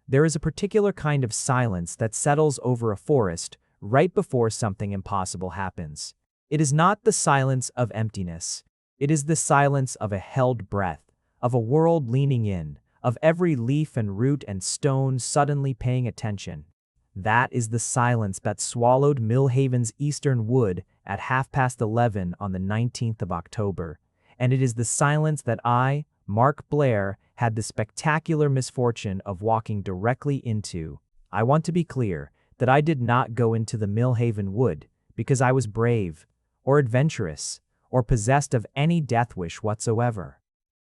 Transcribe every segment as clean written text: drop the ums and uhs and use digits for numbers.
There is a particular kind of silence that settles over a forest right before something impossible happens. It is not the silence of emptiness. It is the silence of a held breath, of a world leaning in, of every leaf and root and stone suddenly paying attention. That is the silence that swallowed Millhaven's eastern wood at 11:30 on the 19th of October, and it is the silence that I, Marc Blair, had the spectacular misfortune of walking directly into. I want to be clear that I did not go into the Millhaven wood because I was brave, or adventurous, or possessed of any death wish whatsoever.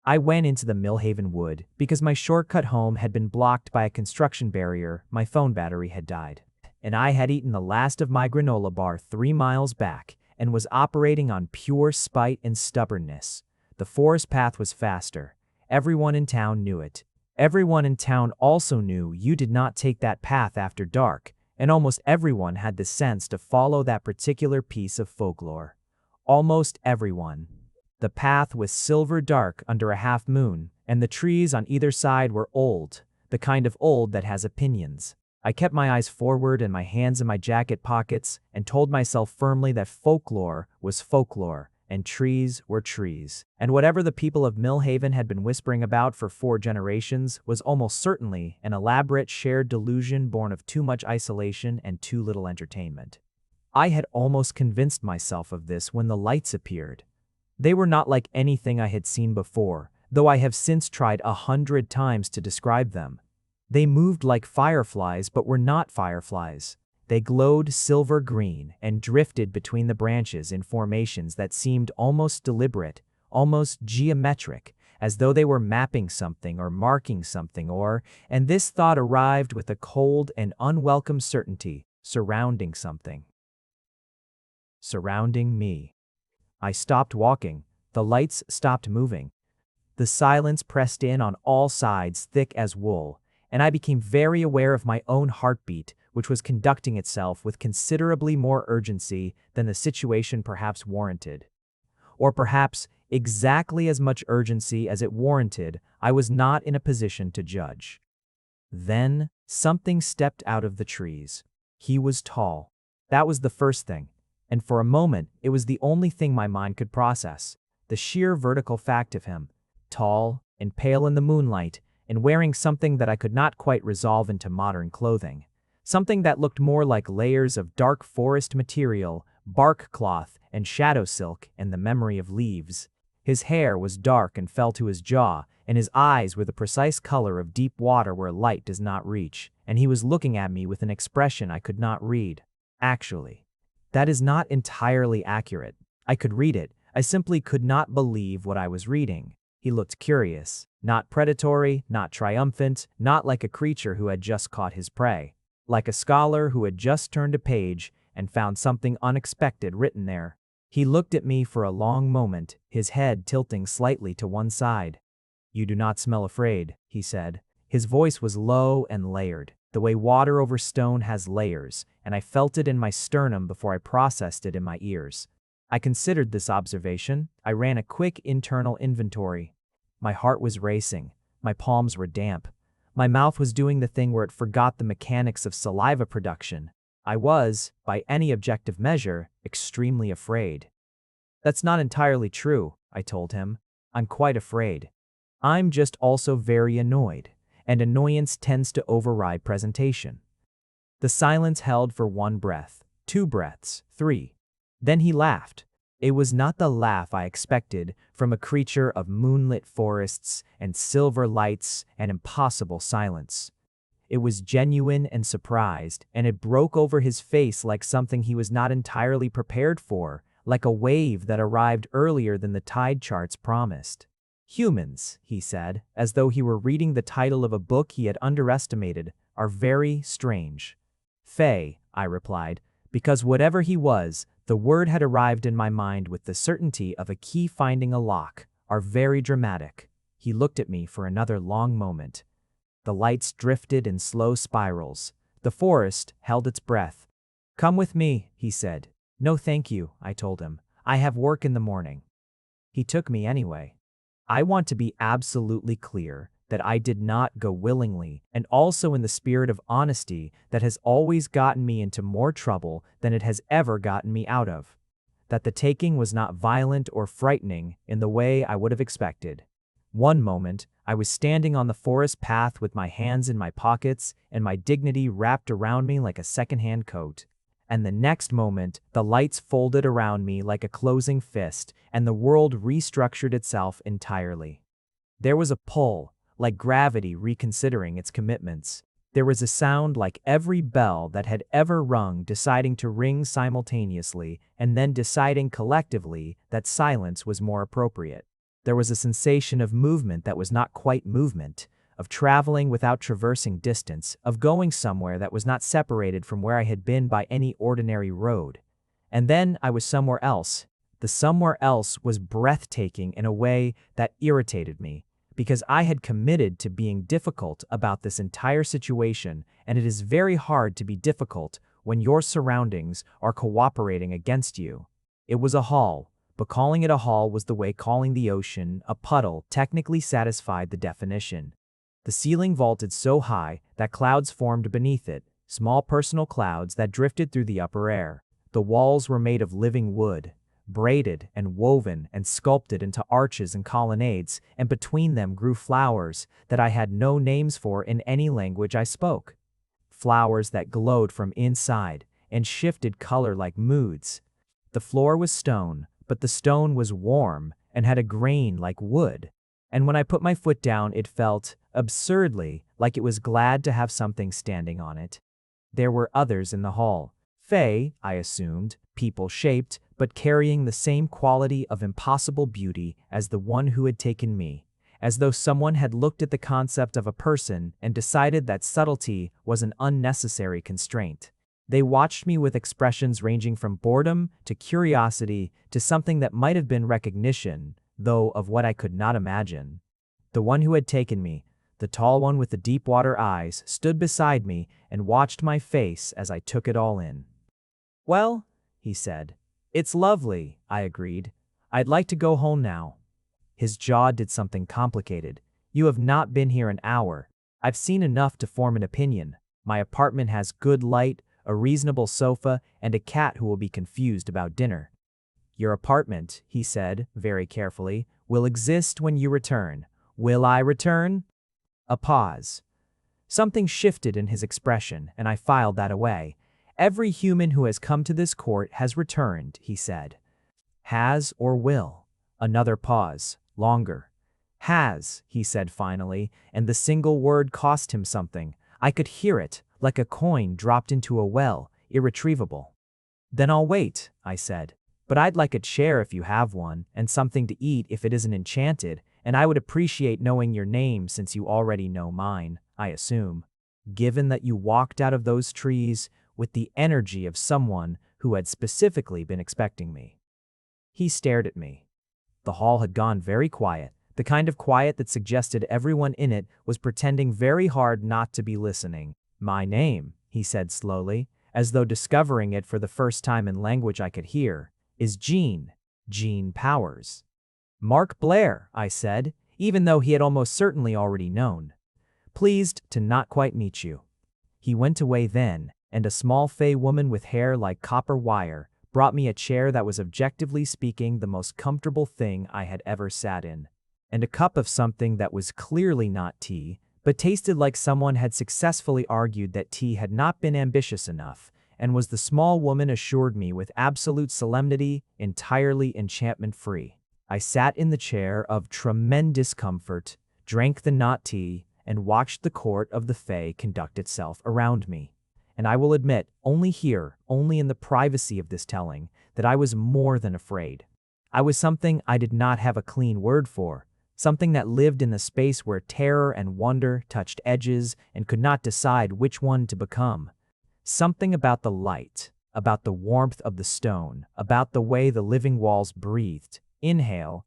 I went into the Millhaven wood because my shortcut home had been blocked by a construction barrier, my phone battery had died, and I had eaten the last of my granola bar 3 miles back and was operating on pure spite and stubbornness. The forest path was faster. Everyone in town knew it. Everyone in town also knew you did not take that path after dark, and almost everyone had the sense to follow that particular piece of folklore. Almost everyone. The path was silver dark under a half moon, and the trees on either side were old, the kind of old that has opinions. I kept my eyes forward and my hands in my jacket pockets and told myself firmly that folklore was folklore, and trees were trees. And whatever the people of Millhaven had been whispering about for 4 generations was almost certainly an elaborate shared delusion born of too much isolation and too little entertainment. I had almost convinced myself of this when the lights appeared. They were not like anything I had seen before, though I have since tried 100 times to describe them. They moved like fireflies but were not fireflies. They glowed silver green and drifted between the branches in formations that seemed almost deliberate, almost geometric, as though they were mapping something or marking something and this thought arrived with a cold and unwelcome certainty, surrounding something. Surrounding me. I stopped walking. The lights stopped moving. The silence pressed in on all sides thick as wool, and I became very aware of my own heartbeat, which was conducting itself with considerably more urgency than the situation perhaps warranted. Or perhaps exactly as much urgency as it warranted, I was not in a position to judge. Then something stepped out of the trees. He was tall. That was the first thing, and for a moment it was the only thing my mind could process, the sheer vertical fact of him, tall and pale in the moonlight, and wearing something that I could not quite resolve into modern clothing. Something that looked more like layers of dark forest material, bark cloth, and shadow silk, and the memory of leaves. His hair was dark and fell to his jaw, and his eyes were the precise color of deep water where light does not reach, and he was looking at me with an expression I could not read. Actually, that is not entirely accurate. I could read it. I simply could not believe what I was reading. He looked curious, not predatory, not triumphant, not like a creature who had just caught his prey. Like a scholar who had just turned a page and found something unexpected written there. He looked at me for a long moment, his head tilting slightly to one side. "You do not smell afraid," he said. His voice was low and layered, the way water over stone has layers, and I felt it in my sternum before I processed it in my ears. I considered this observation. I ran a quick internal inventory. My heart was racing. My palms were damp. My mouth was doing the thing where it forgot the mechanics of saliva production. I was, by any objective measure, extremely afraid. "That's not entirely true," I told him. "I'm quite afraid. I'm just also very annoyed, and annoyance tends to override presentation." The silence held for 1 breath, 2 breaths, 3. Then he laughed. It was not the laugh I expected from a creature of moonlit forests and silver lights and impossible silence. It was genuine and surprised, and it broke over his face like something he was not entirely prepared for, like a wave that arrived earlier than the tide charts promised. "Humans," he said, as though he were reading the title of a book he had underestimated, "are very strange." "Fae," I replied, because whatever he was, the word had arrived in my mind with the certainty of a key finding a lock, "are very dramatic." He looked at me for another long moment. The lights drifted in slow spirals. The forest held its breath. "Come with me," he said. "No thank you," I told him. "I have work in the morning." He took me anyway. I want to be absolutely clear that I did not go willingly, and also in the spirit of honesty that has always gotten me into more trouble than it has ever gotten me out of. That the taking was not violent or frightening in the way I would have expected. One moment, I was standing on the forest path with my hands in my pockets and my dignity wrapped around me like a second-hand coat. And the next moment, the lights folded around me like a closing fist, and the world restructured itself entirely. There was a pull, like gravity reconsidering its commitments. There was a sound like every bell that had ever rung deciding to ring simultaneously and then deciding collectively that silence was more appropriate. There was a sensation of movement that was not quite movement, of traveling without traversing distance, of going somewhere that was not separated from where I had been by any ordinary road. And then I was somewhere else. The somewhere else was breathtaking in a way that irritated me, because I had committed to being difficult about this entire situation, and it is very hard to be difficult when your surroundings are cooperating against you. It was a hall, but calling it a hall was the way calling the ocean a puddle technically satisfied the definition. The ceiling vaulted so high that clouds formed beneath it, small personal clouds that drifted through the upper air. The walls were made of living wood, braided and woven and sculpted into arches and colonnades, and between them grew flowers that I had no names for in any language I spoke. Flowers that glowed from inside and shifted color like moods. The floor was stone, but the stone was warm and had a grain like wood. And when I put my foot down, it felt, absurdly, like it was glad to have something standing on it. There were others in the hall. Fae, I assumed, people-shaped, but carrying the same quality of impossible beauty as the one who had taken me, as though someone had looked at the concept of a person and decided that subtlety was an unnecessary constraint. They watched me with expressions ranging from boredom to curiosity to something that might have been recognition, though of what I could not imagine. The one who had taken me, the tall one with the deep water eyes, stood beside me and watched my face as I took it all in. "Well," he said. "It's lovely," I agreed. "I'd like to go home now." His jaw did something complicated. "You have not been here an hour. I've seen enough to form an opinion. My apartment has good light, a reasonable sofa, and a cat who will be confused about dinner." "Your apartment," he said, very carefully, "will exist when you return. Will I return?" A pause. Something shifted in his expression, and I filed that away. "Every human who has come to this court has returned," he said. "Has or will?" Another pause, longer. "Has," he said finally, and the single word cost him something. I could hear it, like a coin dropped into a well, irretrievable. "Then I'll wait," I said. "But I'd like a chair if you have one, and something to eat if it isn't enchanted, and I would appreciate knowing your name since you already know mine, I assume. Given that you walked out of those trees with the energy of someone who had specifically been expecting me." He stared at me. The hall had gone very quiet, the kind of quiet that suggested everyone in it was pretending very hard not to be listening. "My name," he said slowly, as though discovering it for the first time in language I could hear, "is Jean Powers." "Marc Blair," I said, even though he had almost certainly already known. "Pleased to not quite meet you." He went away then, and a small Fae woman with hair like copper wire brought me a chair that was objectively speaking the most comfortable thing I had ever sat in, and a cup of something that was clearly not tea, but tasted like someone had successfully argued that tea had not been ambitious enough, and was, the small woman assured me with absolute solemnity, entirely enchantment-free. I sat in the chair of tremendous comfort, drank the not tea, and watched the court of the Fae conduct itself around me. And I will admit, only here, only in the privacy of this telling, that I was more than afraid. I was something I did not have a clean word for, something that lived in the space where terror and wonder touched edges and could not decide which one to become. Something about the light, about the warmth of the stone, about the way the living walls breathed. Inhale,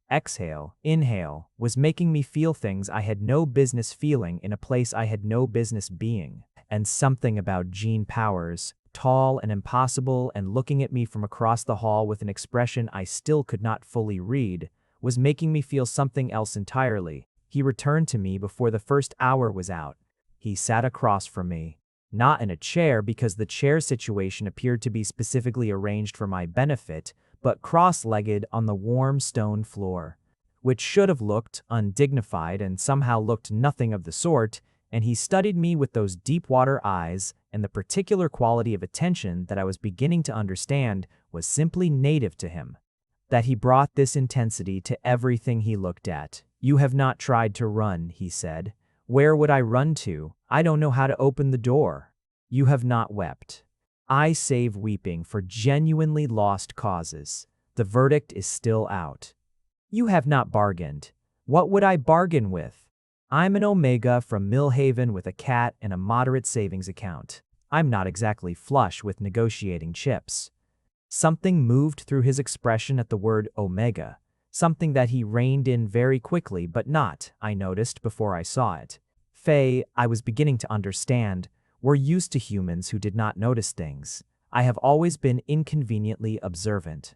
inhale, was making me feel things I had no business feeling in a place I had no business being. And something about Jean Powers, tall and impossible and looking at me from across the hall with an expression I still could not fully read, was making me feel something else entirely. He returned to me before the first hour was out. He sat across from me, not in a chair because the chair situation appeared to be specifically arranged for my benefit, but cross-legged on the warm stone floor, which should have looked undignified and somehow looked nothing of the sort, and he studied me with those deep-water eyes, and the particular quality of attention that I was beginning to understand was simply native to him. That he brought this intensity to everything he looked at. "You have not tried to run," he said. "Where would I run to? I don't know how to open the door. You have not wept. I save weeping for genuinely lost causes. The verdict is still out. You have not bargained. What would I bargain with? I'm an Omega from Millhaven with a cat and a moderate savings account. I'm not exactly flush with negotiating chips." Something moved through his expression at the word Omega, something that he reined in very quickly, but not, I noticed before I saw it. Fae, I was beginning to understand, were used to humans who did not notice things. I have always been inconveniently observant.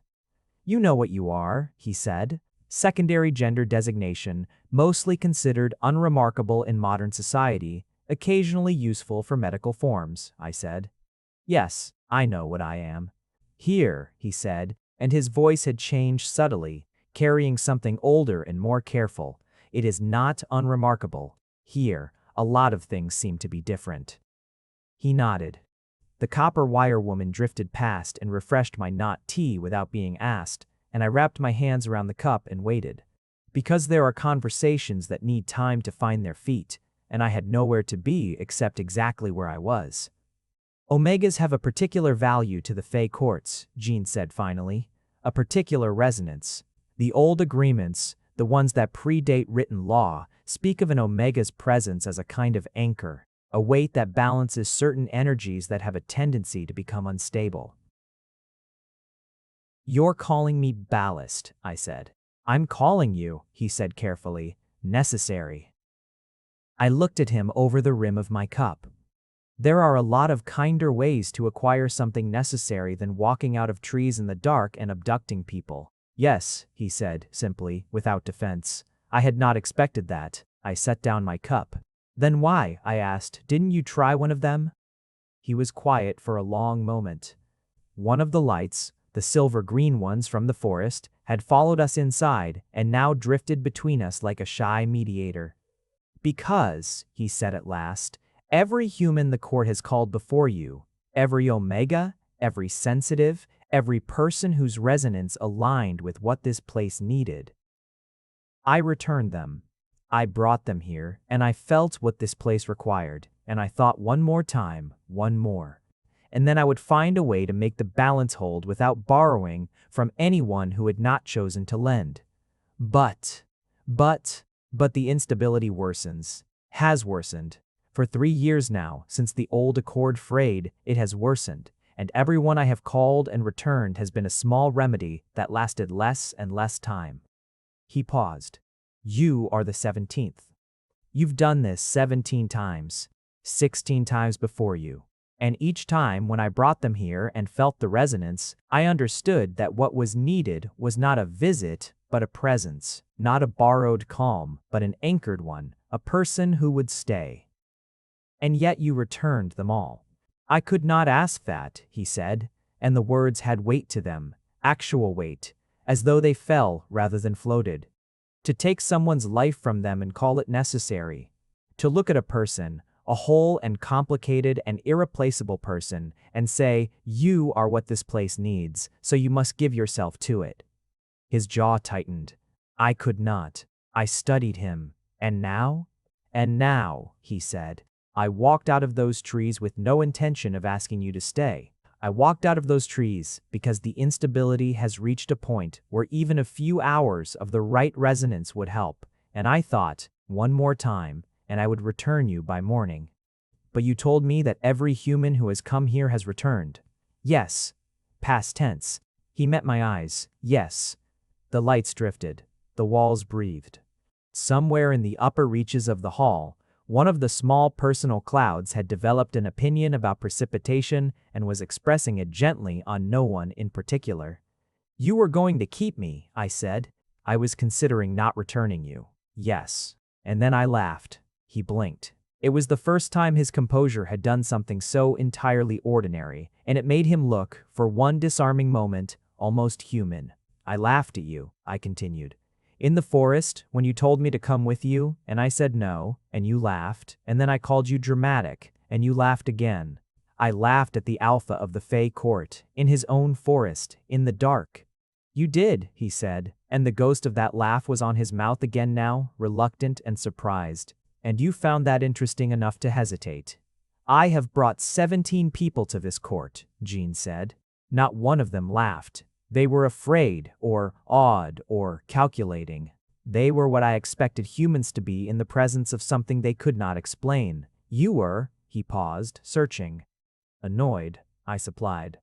"You know what you are," he said. "Secondary gender designation, mostly considered unremarkable in modern society, occasionally useful for medical forms," I said. "Yes, I know what I am." "Here," he said, and his voice had changed subtly, carrying something older and more careful. "It is not unremarkable. Here, a lot of things seem to be different." He nodded. The copper wire woman drifted past and refreshed my not tea without being asked, and I wrapped my hands around the cup and waited. Because there are conversations that need time to find their feet, and I had nowhere to be except exactly where I was. "Omegas have a particular value to the Fae courts," Jean said finally. "A particular resonance. The old agreements, the ones that predate written law, speak of an Omega's presence as a kind of anchor, a weight that balances certain energies that have a tendency to become unstable." "You're calling me ballast," I said. "I'm calling you," he said carefully, "necessary." I looked at him over the rim of my cup. There are a lot of kinder ways to acquire something necessary than walking out of trees in the dark and abducting people. "Yes," he said, simply, without defense. I had not expected that. I set down my cup. "Then why?" I asked. "Didn't you try one of them?" He was quiet for a long moment. One of the lights, the silver-green ones from the forest, had followed us inside and now drifted between us like a shy mediator. "Because," he said at last, "every human the court has called before you, every Omega, every sensitive, every person whose resonance aligned with what this place needed. I returned them. I brought them here, and I felt what this place required, and I thought one more time, one more. And then I would find a way to make the balance hold without borrowing from anyone who had not chosen to lend. But the instability worsens, has worsened. For 3 years now, since the old accord frayed, it has worsened, and everyone I have called and returned has been a small remedy that lasted less and less time." He paused. "You are the 17th. You've done this 17 times, 16 times before you. And each time when I brought them here and felt the resonance, I understood that what was needed was not a visit, but a presence, not a borrowed calm, but an anchored one, a person who would stay. And yet you returned them all." "I could not ask that," he said, and the words had weight to them, actual weight, as though they fell rather than floated. "To take someone's life from them and call it necessary. To look at a person, a whole and complicated and irreplaceable person, and say, you are what this place needs, so you must give yourself to it." His jaw tightened. I could not. I studied him. "And now?" "And now," he said, "I walked out of those trees with no intention of asking you to stay. I walked out of those trees because the instability has reached a point where even a few hours of the right resonance would help, and I thought, one more time, and I would return you by morning. But you told me that every human who has come here has returned." "Yes." Past tense. He met my eyes. "Yes." The lights drifted. The walls breathed. Somewhere in the upper reaches of the hall, one of the small personal clouds had developed an opinion about precipitation and was expressing it gently on no one in particular. "You were going to keep me," I said. "I was considering not returning you." "Yes." And then I laughed. He blinked. It was the first time his composure had done something so entirely ordinary, and it made him look, for one disarming moment, almost human. I laughed at you, I continued. In the forest, when you told me to come with you, and I said no, and you laughed, and then I called you dramatic, and you laughed again. I laughed at the Alpha of the Fae court, in his own forest, in the dark. You did, he said, and the ghost of that laugh was on his mouth again now, reluctant and surprised. And you found that interesting enough to hesitate. I have brought 17 people to this court, Jean said. Not one of them laughed. They were afraid, or awed, or calculating. They were what I expected humans to be in the presence of something they could not explain. You were, he paused, searching. Annoyed, I supplied.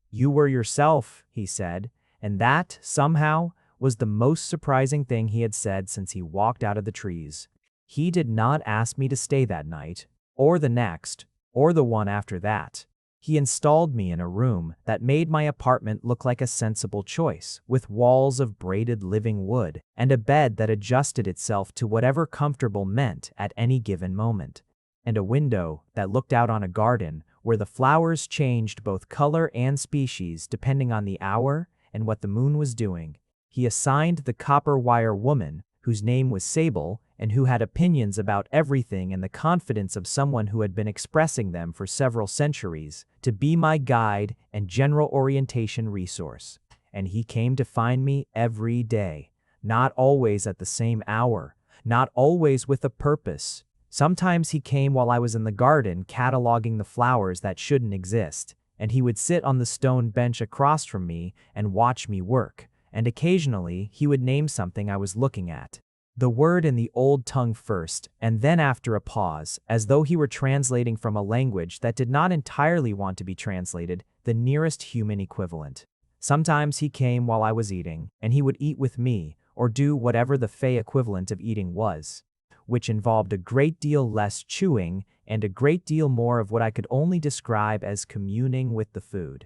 You were yourself, he said, and that, somehow, was the most surprising thing he had said since he walked out of the trees. He did not ask me to stay that night, or the next, or the one after that. He installed me in a room that made my apartment look like a sensible choice, with walls of braided living wood, and a bed that adjusted itself to whatever comfortable meant at any given moment, and a window that looked out on a garden where the flowers changed both color and species depending on the hour and what the moon was doing. He assigned the copper wire woman, whose name was Sable, and who had opinions about everything and the confidence of someone who had been expressing them for several centuries, to be my guide and general orientation resource. And he came to find me every day, not always at the same hour, not always with a purpose. Sometimes he came while I was in the garden cataloging the flowers that shouldn't exist, and he would sit on the stone bench across from me and watch me work, and occasionally he would name something I was looking at. The word in the old tongue first, and then after a pause, as though he were translating from a language that did not entirely want to be translated, the nearest human equivalent. Sometimes he came while I was eating, and he would eat with me, or do whatever the Fae equivalent of eating was, which involved a great deal less chewing and a great deal more of what I could only describe as communing with the food.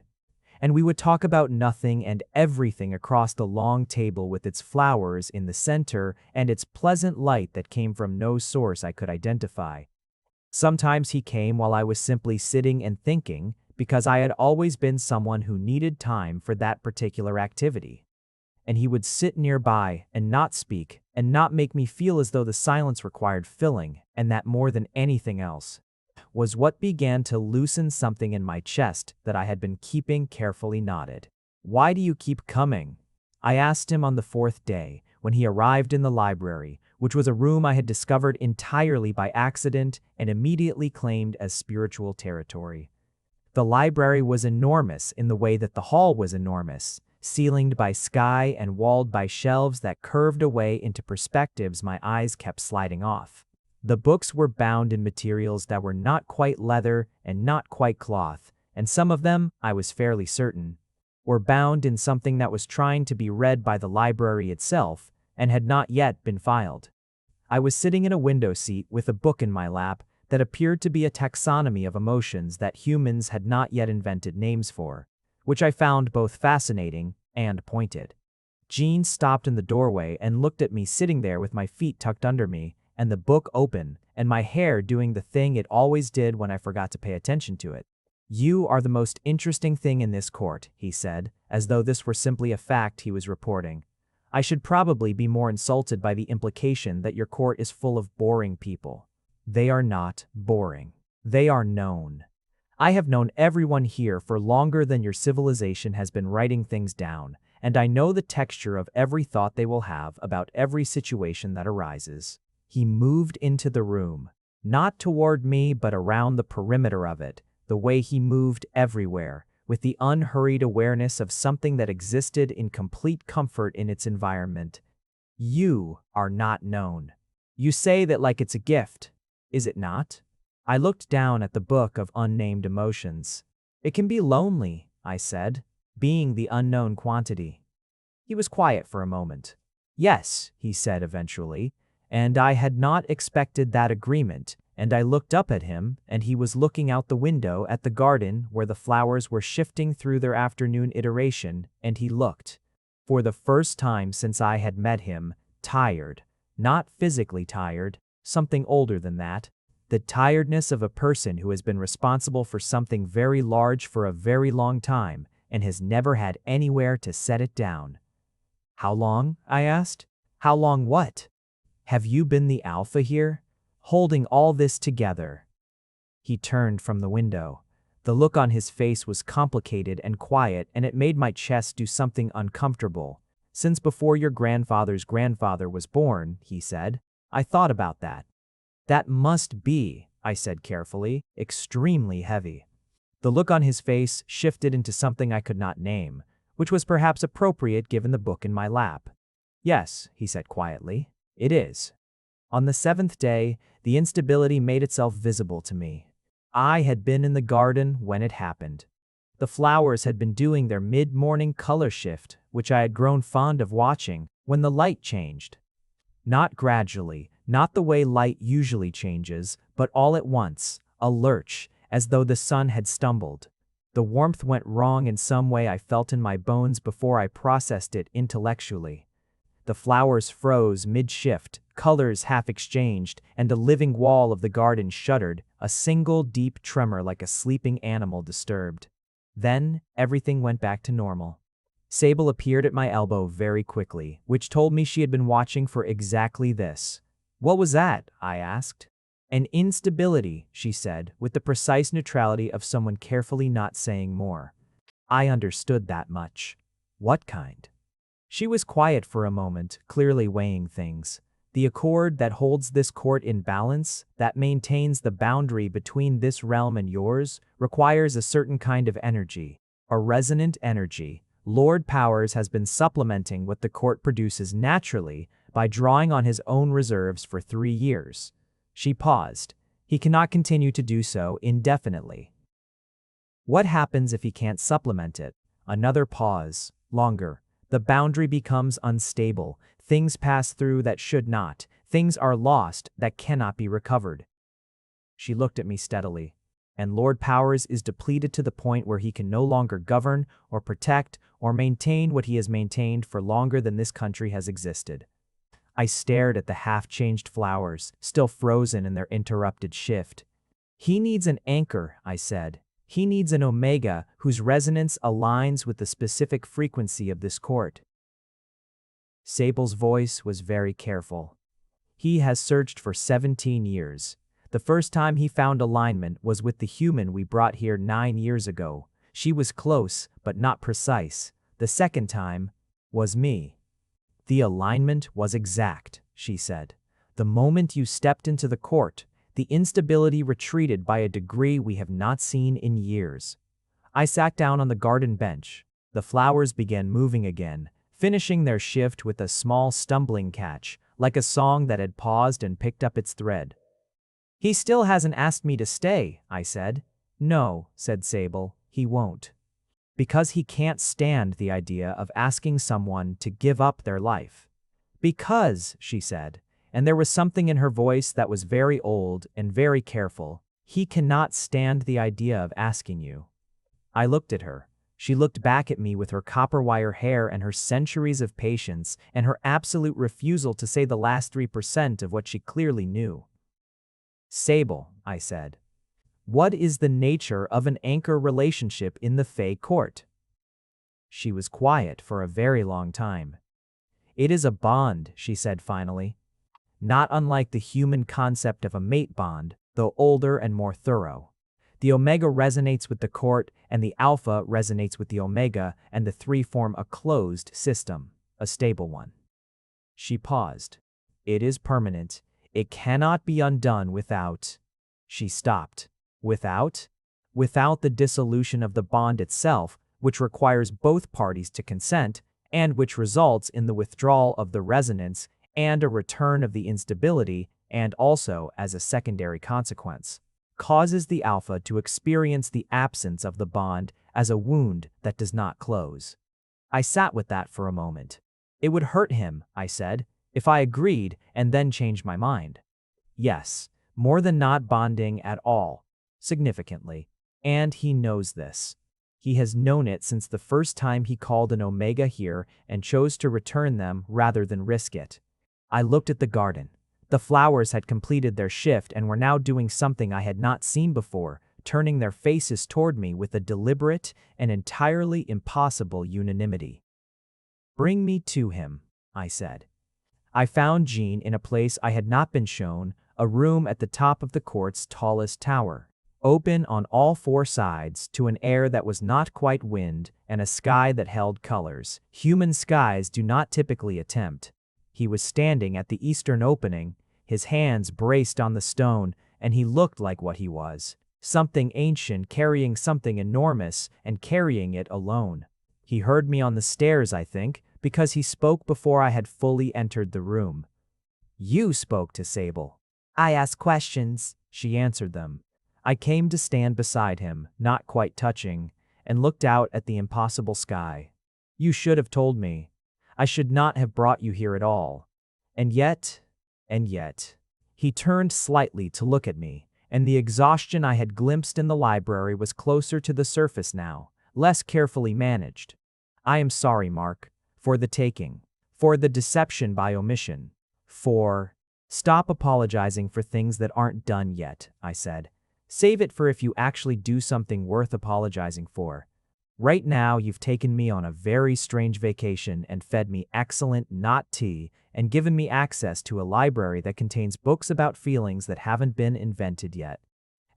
And we would talk about nothing and everything across the long table with its flowers in the center and its pleasant light that came from no source I could identify. Sometimes he came while I was simply sitting and thinking, because I had always been someone who needed time for that particular activity. And he would sit nearby and not speak and not make me feel as though the silence required filling, and that more than anything else was what began to loosen something in my chest that I had been keeping carefully knotted. Why do you keep coming? I asked him on the fourth day, when he arrived in the library, which was a room I had discovered entirely by accident and immediately claimed as spiritual territory. The library was enormous in the way that the hall was enormous, ceilinged by sky and walled by shelves that curved away into perspectives my eyes kept sliding off. The books were bound in materials that were not quite leather and not quite cloth, and some of them, I was fairly certain, were bound in something that was trying to be read by the library itself and had not yet been filed. I was sitting in a window seat with a book in my lap that appeared to be a taxonomy of emotions that humans had not yet invented names for, which I found both fascinating and pointed. Jean stopped in the doorway and looked at me sitting there with my feet tucked under me, and the book open, and my hair doing the thing it always did when I forgot to pay attention to it. You are the most interesting thing in this court, he said, as though this were simply a fact he was reporting. I should probably be more insulted by the implication that your court is full of boring people. They are not boring. They are known. I have known everyone here for longer than your civilization has been writing things down, and I know the texture of every thought they will have about every situation that arises. He moved into the room, not toward me but around the perimeter of it, the way he moved everywhere, with the unhurried awareness of something that existed in complete comfort in its environment. You are not known. You say that like it's a gift. Is it not? I looked down at the book of unnamed emotions. It can be lonely, I said, being the unknown quantity. He was quiet for a moment. Yes, he said eventually, and I had not expected that agreement, and I looked up at him, and he was looking out the window at the garden where the flowers were shifting through their afternoon iteration, and he looked, for the first time since I had met him, tired, not physically tired, something older than that. The tiredness of a person who has been responsible for something very large for a very long time and has never had anywhere to set it down. How long? I asked. How long what? Have you been the Alpha here? Holding all this together? He turned from the window. The look on his face was complicated and quiet, and it made my chest do something uncomfortable. Since before your grandfather's grandfather was born, he said, I thought about that. That must be, I said carefully, extremely heavy. The look on his face shifted into something I could not name, which was perhaps appropriate given the book in my lap. Yes, he said quietly, it is. On the seventh day, the instability made itself visible to me. I had been in the garden when it happened. The flowers had been doing their mid-morning color shift, which I had grown fond of watching, when the light changed. Not gradually, not the way light usually changes, but all at once, a lurch, as though the sun had stumbled. The warmth went wrong in some way I felt in my bones before I processed it intellectually. The flowers froze mid-shift, colors half-exchanged, and the living wall of the garden shuddered, a single deep tremor like a sleeping animal disturbed. Then, everything went back to normal. Sable appeared at my elbow very quickly, which told me she had been watching for exactly this. What was that? I asked. An instability, she said, with the precise neutrality of someone carefully not saying more. I understood that much. What kind? She was quiet for a moment, clearly weighing things. The accord that holds this court in balance, that maintains the boundary between this realm and yours, requires a certain kind of energy, a resonant energy. Lord Powers has been supplementing what the court produces naturally by drawing on his own reserves for 3 years. She paused. He cannot continue to do so indefinitely. What happens if he can't supplement it? Another pause, longer. The boundary becomes unstable. Things pass through that should not. Things are lost that cannot be recovered. She looked at me steadily. And Lord Powers is depleted to the point where he can no longer govern or protect or maintain what he has maintained for longer than this country has existed. I stared at the half-changed flowers, still frozen in their interrupted shift. He needs an anchor, I said. He needs an omega whose resonance aligns with the specific frequency of this court. Sable's voice was very careful. He has searched for 17 years. The first time he found alignment was with the human we brought here 9 years ago. She was close, but not precise. The second time was me. The alignment was exact, she said. The moment you stepped into the court, the instability retreated by a degree we have not seen in years. I sat down on the garden bench. The flowers began moving again, finishing their shift with a small stumbling catch, like a song that had paused and picked up its thread. He still hasn't asked me to stay, I said. No, said Sable, he won't. Because he can't stand the idea of asking someone to give up their life. Because, she said, and there was something in her voice that was very old and very careful, he cannot stand the idea of asking you. I looked at her. She looked back at me with her copper wire hair and her centuries of patience and her absolute refusal to say the last 3% of what she clearly knew. Sable, I said. What is the nature of an anchor relationship in the Fae court? She was quiet for a very long time. It is a bond, she said finally. Not unlike the human concept of a mate bond, though older and more thorough. The omega resonates with the court, and the alpha resonates with the omega, and the three form a closed system, a stable one. She paused. It is permanent. It cannot be undone without. She stopped. Without? Without the dissolution of the bond itself, which requires both parties to consent, and which results in the withdrawal of the resonance and a return of the instability, and also, as a secondary consequence, causes the alpha to experience the absence of the bond as a wound that does not close. I sat with that for a moment. It would hurt him, I said, if I agreed and then changed my mind. Yes, more than not bonding at all, significantly, and he knows this. He has known it since the first time he called an omega here and chose to return them rather than risk it. I looked at the garden. The flowers had completed their shift and were now doing something I had not seen before, turning their faces toward me with a deliberate and entirely impossible unanimity. "Bring me to him," I said. I found Jean in a place I had not been shown, a room at the top of the court's tallest tower, open on all four sides to an air that was not quite wind and a sky that held colors human skies do not typically attempt. He was standing at the eastern opening, his hands braced on the stone, and he looked like what he was, something ancient carrying something enormous and carrying it alone. He heard me on the stairs, I think, because he spoke before I had fully entered the room. "You spoke to Sable." "I asked questions," she answered them. I came to stand beside him, not quite touching, and looked out at the impossible sky. "You should have told me. I should not have brought you here at all. And yet. He turned slightly to look at me, and the exhaustion I had glimpsed in the library was closer to the surface now, less carefully managed. "I am sorry, Marc. For the taking. For the deception by omission. For—" "Stop apologizing for things that aren't done yet," I said. "Save it for if you actually do something worth apologizing for. Right now, you've taken me on a very strange vacation and fed me excellent not tea and given me access to a library that contains books about feelings that haven't been invented yet.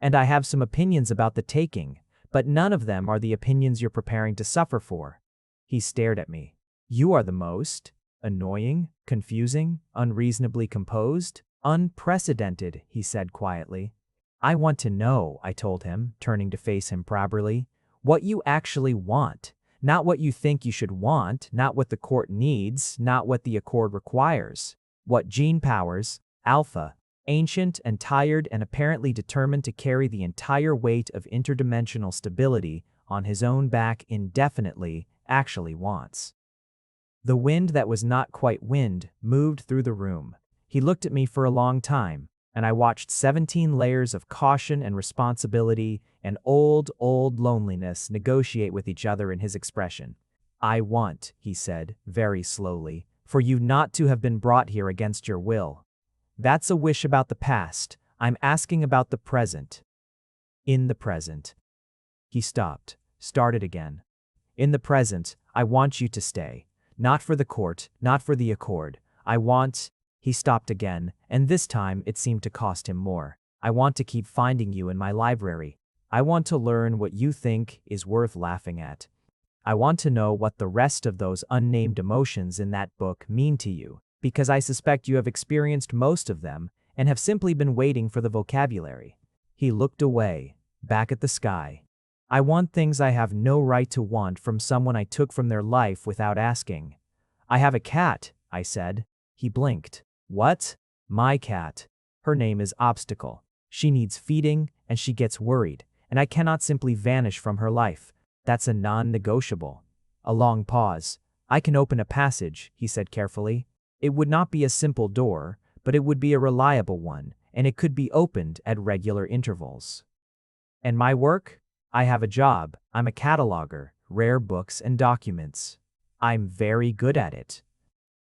And I have some opinions about the taking, but none of them are the opinions you're preparing to suffer for." He stared at me. "You are the most annoying, confusing, unreasonably composed, unprecedented," he said quietly. "I want to know," I told him, turning to face him properly, "what you actually want. Not what you think you should want, not what the court needs, not what the accord requires. What Gene Powers, Alpha, ancient and tired and apparently determined to carry the entire weight of interdimensional stability on his own back indefinitely, actually wants." The wind that was not quite wind moved through the room. He looked at me for a long time, and I watched 17 layers of caution and responsibility and old loneliness negotiate with each other in his expression. "I want," he said, very slowly, "for you not to have been brought here against your will. That's a wish about the past. I'm asking about the present." "In the present." He stopped, started again. "In the present, I want you to stay. Not for the court, not for the accord. I want—" He stopped again, and this time it seemed to cost him more. "I want to keep finding you in my library. I want to learn what you think is worth laughing at. I want to know what the rest of those unnamed emotions in that book mean to you, because I suspect you have experienced most of them and have simply been waiting for the vocabulary." He looked away, back at the sky. "I want things I have no right to want from someone I took from their life without asking." "I have a cat," I said. He blinked. "What?" "My cat. Her name is Obstacle. She needs feeding, and she gets worried, and I cannot simply vanish from her life. That's a non-negotiable." A long pause. "I can open a passage," he said carefully. "It would not be a simple door, but it would be a reliable one, and it could be opened at regular intervals." "And my work? I have a job. I'm a cataloguer, rare books and documents. I'm very good at it."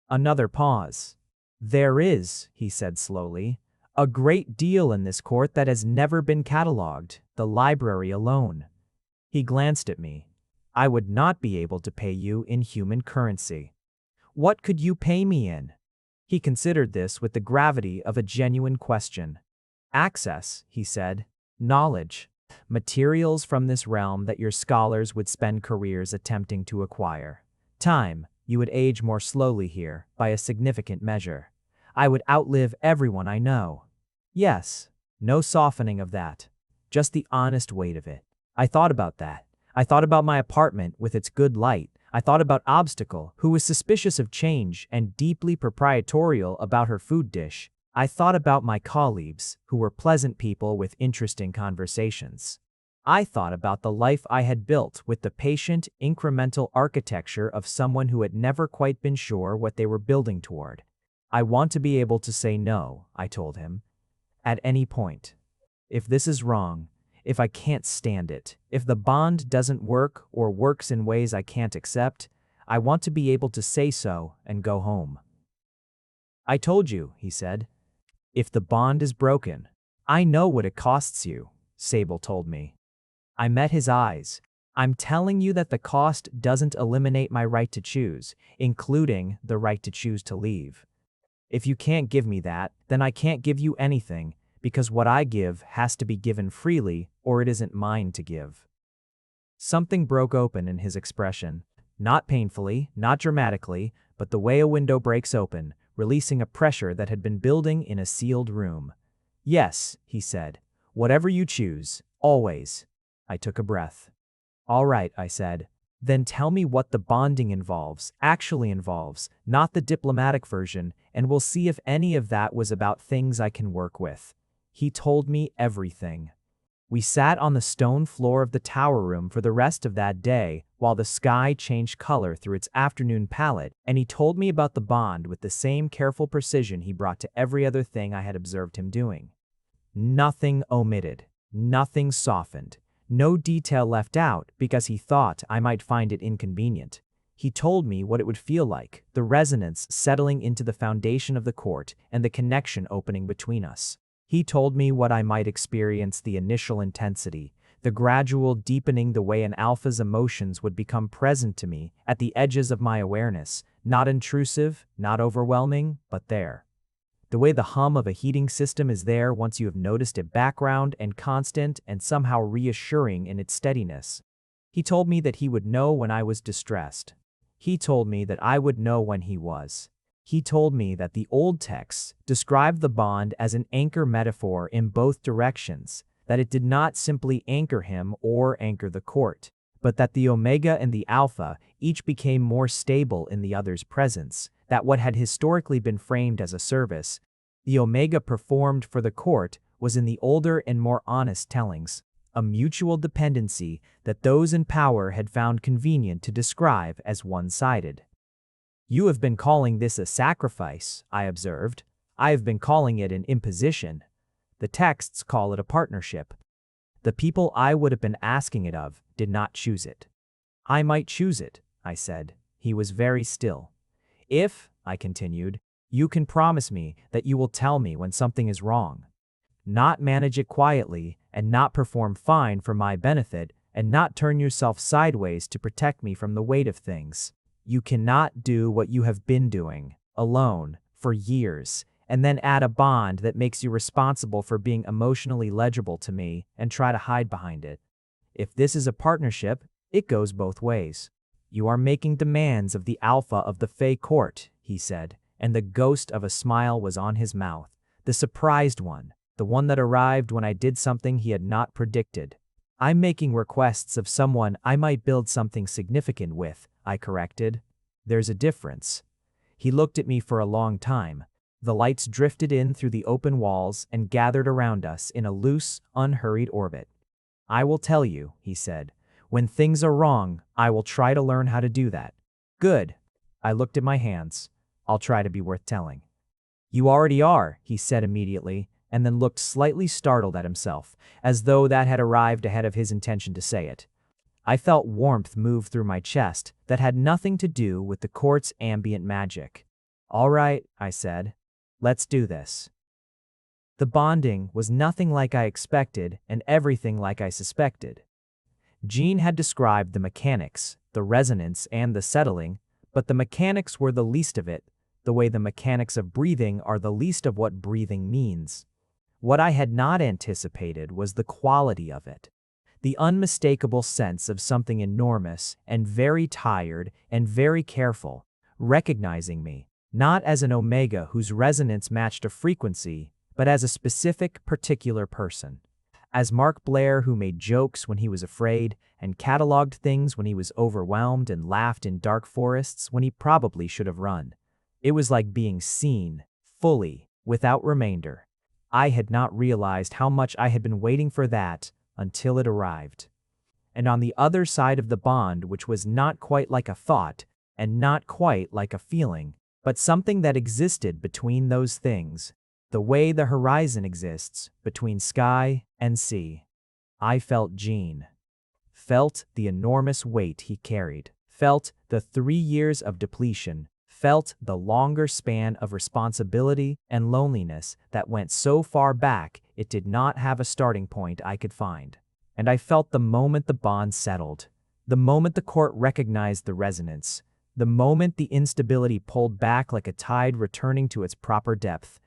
Another pause. "There is," he said slowly, "a great deal in this court that has never been catalogued, the library alone." He glanced at me. "I would not be able to pay you in human currency." "What could you pay me in?" He considered this with the gravity of a genuine question. "Access," he said. "Knowledge. Materials from this realm that your scholars would spend careers attempting to acquire. Time. You would age more slowly here, by a significant measure. I would outlive everyone I know. Yes, no softening of that. Just the honest weight of it. I thought about that. I thought about my apartment with its good light. I thought about Obstacle, who was suspicious of change and deeply proprietorial about her food dish. I thought about my colleagues, who were pleasant people with interesting conversations. I thought about the life I had built with the patient, incremental architecture of someone who had never quite been sure what they were building toward. I want to be able to say no, I told him, at any point. If this is wrong, if I can't stand it, if the bond doesn't work or works in ways I can't accept, I want to be able to say so and go home." "I told you," he said. If the bond is broken, I know what it costs you, Sable told me. I met his eyes. I'm telling you that the cost doesn't eliminate my right to choose, including the right to choose to leave. If you can't give me that, then I can't give you anything, because what I give has to be given freely or it isn't mine to give. Something broke open in his expression. Not painfully, not dramatically, but the way a window breaks open, releasing a pressure that had been building in a sealed room. Yes, he said. Whatever you choose, always. I took a breath. All right, I said. Then tell me what the bonding actually involves, not the diplomatic version, and we'll see if any of that was about things I can work with. He told me everything. We sat on the stone floor of the tower room for the rest of that day while the sky changed color through its afternoon palette, and he told me about the bond with the same careful precision he brought to every other thing I had observed him doing. Nothing omitted, nothing softened, no detail left out because he thought I might find it inconvenient. He told me what it would feel like, the resonance settling into the foundation of the court and the connection opening between us. He told me what I might experience, the initial intensity, the gradual deepening, the way an alpha's emotions would become present to me at the edges of my awareness, not intrusive, not overwhelming, but there. The way the hum of a heating system is there once you have noticed it, background and constant and somehow reassuring in its steadiness. He told me that he would know when I was distressed. He told me that I would know when he was. He told me that the old texts described the bond as an anchor metaphor in both directions, that it did not simply anchor him or anchor the court, but that the Omega and the Alpha each became more stable in the other's presence, that what had historically been framed as a service the Omega performed for the court was in the older and more honest tellings, a mutual dependency that those in power had found convenient to describe as one-sided. You have been calling this a sacrifice, I observed. I have been calling it an imposition. The texts call it a partnership. The people I would have been asking it of did not choose it. I might choose it, I said. He was very still. If, I continued, you can promise me that you will tell me when something is wrong. Not manage it quietly and not perform fine for my benefit and not turn yourself sideways to protect me from the weight of things. You cannot do what you have been doing, alone, for years, and then add a bond that makes you responsible for being emotionally legible to me and try to hide behind it. If this is a partnership, it goes both ways. You are making demands of the Alpha of the Fae court, he said, and the ghost of a smile was on his mouth, the surprised one, the one that arrived when I did something he had not predicted. I'm making requests of someone I might build something significant with, I corrected. There's a difference. He looked at me for a long time. The lights drifted in through the open walls and gathered around us in a loose, unhurried orbit. I will tell you, he said. When things are wrong, I will try to learn how to do that. Good. I looked at my hands. I'll try to be worth telling. You already are, he said immediately, and then looked slightly startled at himself, as though that had arrived ahead of his intention to say it. I felt warmth move through my chest that had nothing to do with the court's ambient magic. All right, I said. Let's do this. The bonding was nothing like I expected and everything like I suspected. Jean had described the mechanics, the resonance, and the settling, but the mechanics were the least of it, the way the mechanics of breathing are the least of what breathing means. What I had not anticipated was the quality of it. The unmistakable sense of something enormous and very tired and very careful, recognizing me, not as an Omega whose resonance matched a frequency, but as a specific, particular person. As Marc Blair, who made jokes when he was afraid and catalogued things when he was overwhelmed and laughed in dark forests when he probably should have run. It was like being seen, fully, without remainder. I had not realized how much I had been waiting for that until it arrived. And on the other side of the bond, which was not quite like a thought and not quite like a feeling, but something that existed between those things, the way the horizon exists between sky and sea. I felt Jean. Felt the enormous weight he carried. Felt the 3 years of depletion. felt the longer span of responsibility and loneliness that went so far back it did not have a starting point I could find. And I felt the moment the bond settled, the moment the court recognized the resonance, the moment the instability pulled back like a tide returning to its proper depth.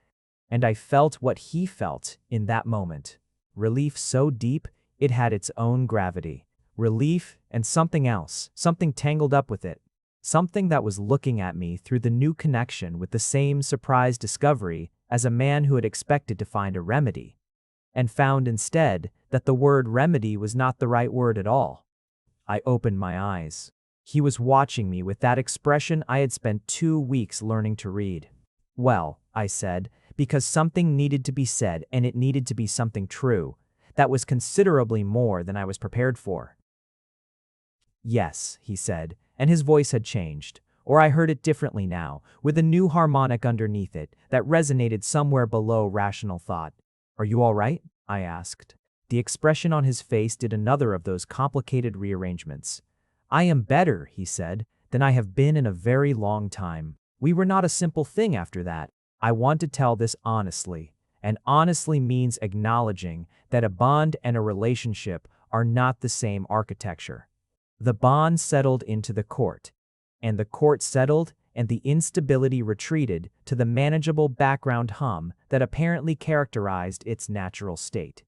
And I felt what he felt in that moment. Relief so deep, it had its own gravity. Relief and something else, something tangled up with it. Something that was looking at me through the new connection with the same surprise discovery as a man who had expected to find a remedy, and found instead that the word remedy was not the right word at all. I opened my eyes. He was watching me with that expression I had spent 2 weeks learning to read. "Well," I said, because something needed to be said, and it needed to be something true. That was considerably more than I was prepared for. "Yes," he said, and his voice had changed, or I heard it differently now, with a new harmonic underneath it that resonated somewhere below rational thought. "Are you all right?" I asked. The expression on his face did another of those complicated rearrangements. "I am better," he said, "than I have been in a very long time." We were not a simple thing after that. I want to tell this honestly, and honestly means acknowledging that a bond and a relationship are not the same architecture. The bond settled into the court, and the court settled, and the instability retreated to the manageable background hum that apparently characterized its natural state.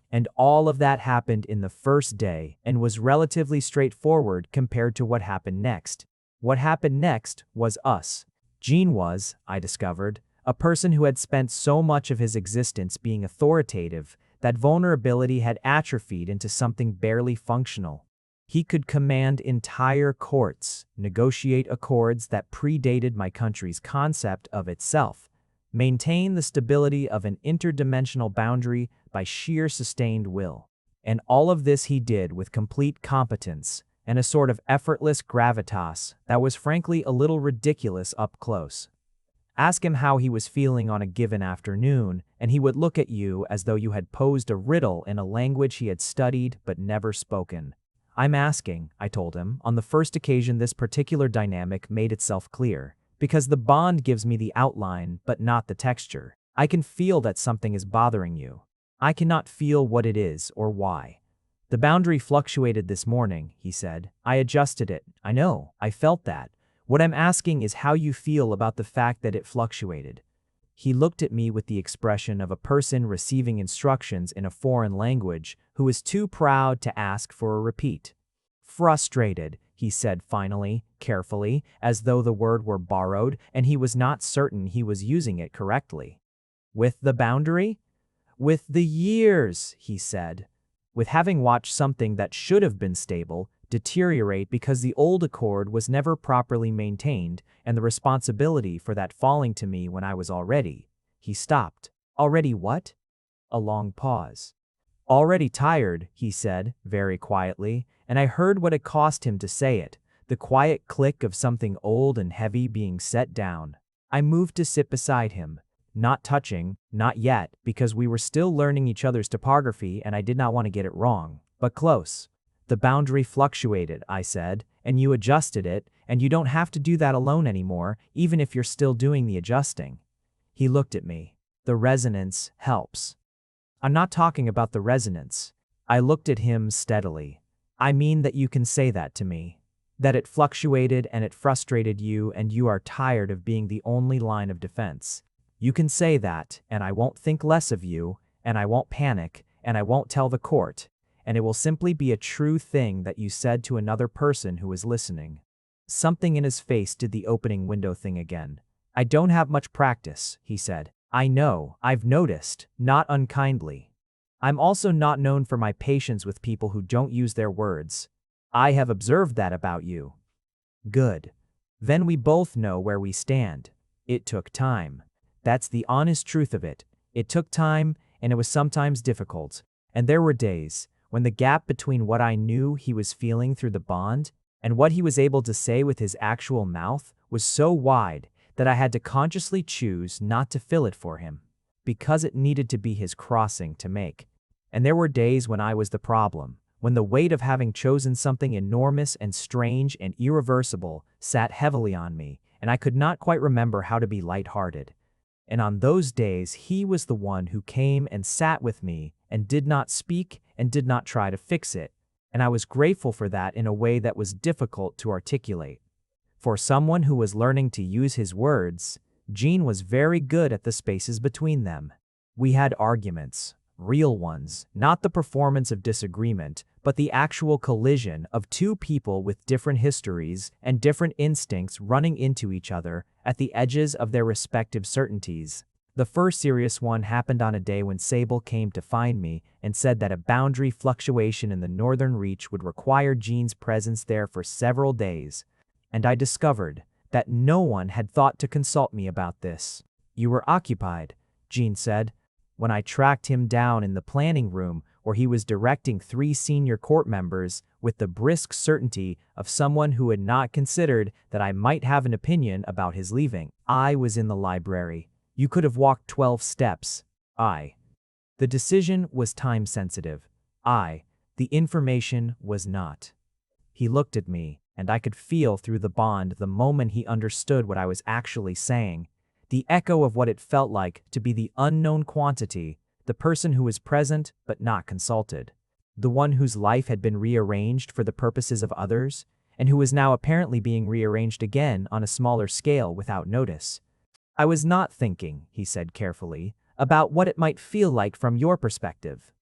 And all of that happened in the first day and was relatively straightforward compared to what happened next. What happened next was us. Gene was, I discovered, a person who had spent so much of his existence being authoritative that vulnerability had atrophied into something barely functional. He could command entire courts, negotiate accords that predated my country's concept of itself, maintain the stability of an interdimensional boundary by sheer sustained will. And all of this he did with complete competence and a sort of effortless gravitas that was frankly a little ridiculous up close. Ask him how he was feeling on a given afternoon, and he would look at you as though you had posed a riddle in a language he had studied but never spoken. "I'm asking," I told him, on the first occasion this particular dynamic made itself clear, "because the bond gives me the outline but not the texture. I can feel that something is bothering you. I cannot feel what it is or why. The boundary fluctuated this morning," he said. "I adjusted it. I know. I felt that. What I'm asking is how you feel about the fact that it fluctuated." He looked at me with the expression of a person receiving instructions in a foreign language who is too proud to ask for a repeat. "Frustrated," he said finally, carefully, as though the word were borrowed and he was not certain he was using it correctly. "With the boundary?" "With the years," he said. "With having watched something that should have been stable deteriorate because the old accord was never properly maintained, and the responsibility for that falling to me when I was already—" He stopped. "Already what?" A long pause. "Already tired," he said, very quietly, and I heard what it cost him to say it, the quiet click of something old and heavy being set down. I moved to sit beside him, not touching, not yet, because we were still learning each other's topography and I did not want to get it wrong, but close. "The boundary fluctuated," I said, "and you adjusted it, and you don't have to do that alone anymore, even if you're still doing the adjusting." He looked at me. "The resonance helps." "I'm not talking about the resonance." I looked at him steadily. "I mean that you can say that to me. That it fluctuated and it frustrated you and you are tired of being the only line of defense. You can say that, and I won't think less of you, and I won't panic, and I won't tell the court. And it will simply be a true thing that you said to another person who is listening." Something in his face did the opening window thing again. "I don't have much practice," he said. "I know, I've noticed, not unkindly. I'm also not known for my patience with people who don't use their words. I have observed that about you." "Good. Then we both know where we stand. It took time. That's the honest truth of it. It took time, and it was sometimes difficult. And there were days when the gap between what I knew he was feeling through the bond and what he was able to say with his actual mouth was so wide that I had to consciously choose not to fill it for him, because it needed to be his crossing to make. And there were days when I was the problem, when the weight of having chosen something enormous and strange and irreversible sat heavily on me, and I could not quite remember how to be lighthearted. And on those days, he was the one who came and sat with me and did not speak and did not try to fix it, and I was grateful for that in a way that was difficult to articulate. For someone who was learning to use his words, Gene was very good at the spaces between them. We had arguments, real ones, not the performance of disagreement, but the actual collision of two people with different histories and different instincts running into each other at the edges of their respective certainties. The first serious one happened on a day when Sable came to find me and said that a boundary fluctuation in the northern reach would require Gene's presence there for several days, and I discovered that no one had thought to consult me about this. "You were occupied," Gene said, when I tracked him down in the planning room where he was directing 3 senior court members with the brisk certainty of someone who had not considered that I might have an opinion about his leaving. I was in the library. You could have walked 12 steps. The decision was time-sensitive. The information was not. He looked at me, and I could feel through the bond the moment he understood what I was actually saying, the echo of what it felt like to be the unknown quantity, the person who was present but not consulted, the one whose life had been rearranged for the purposes of others, and who was now apparently being rearranged again on a smaller scale without notice. "I was not thinking," he said carefully, "about what it might feel like from your perspective."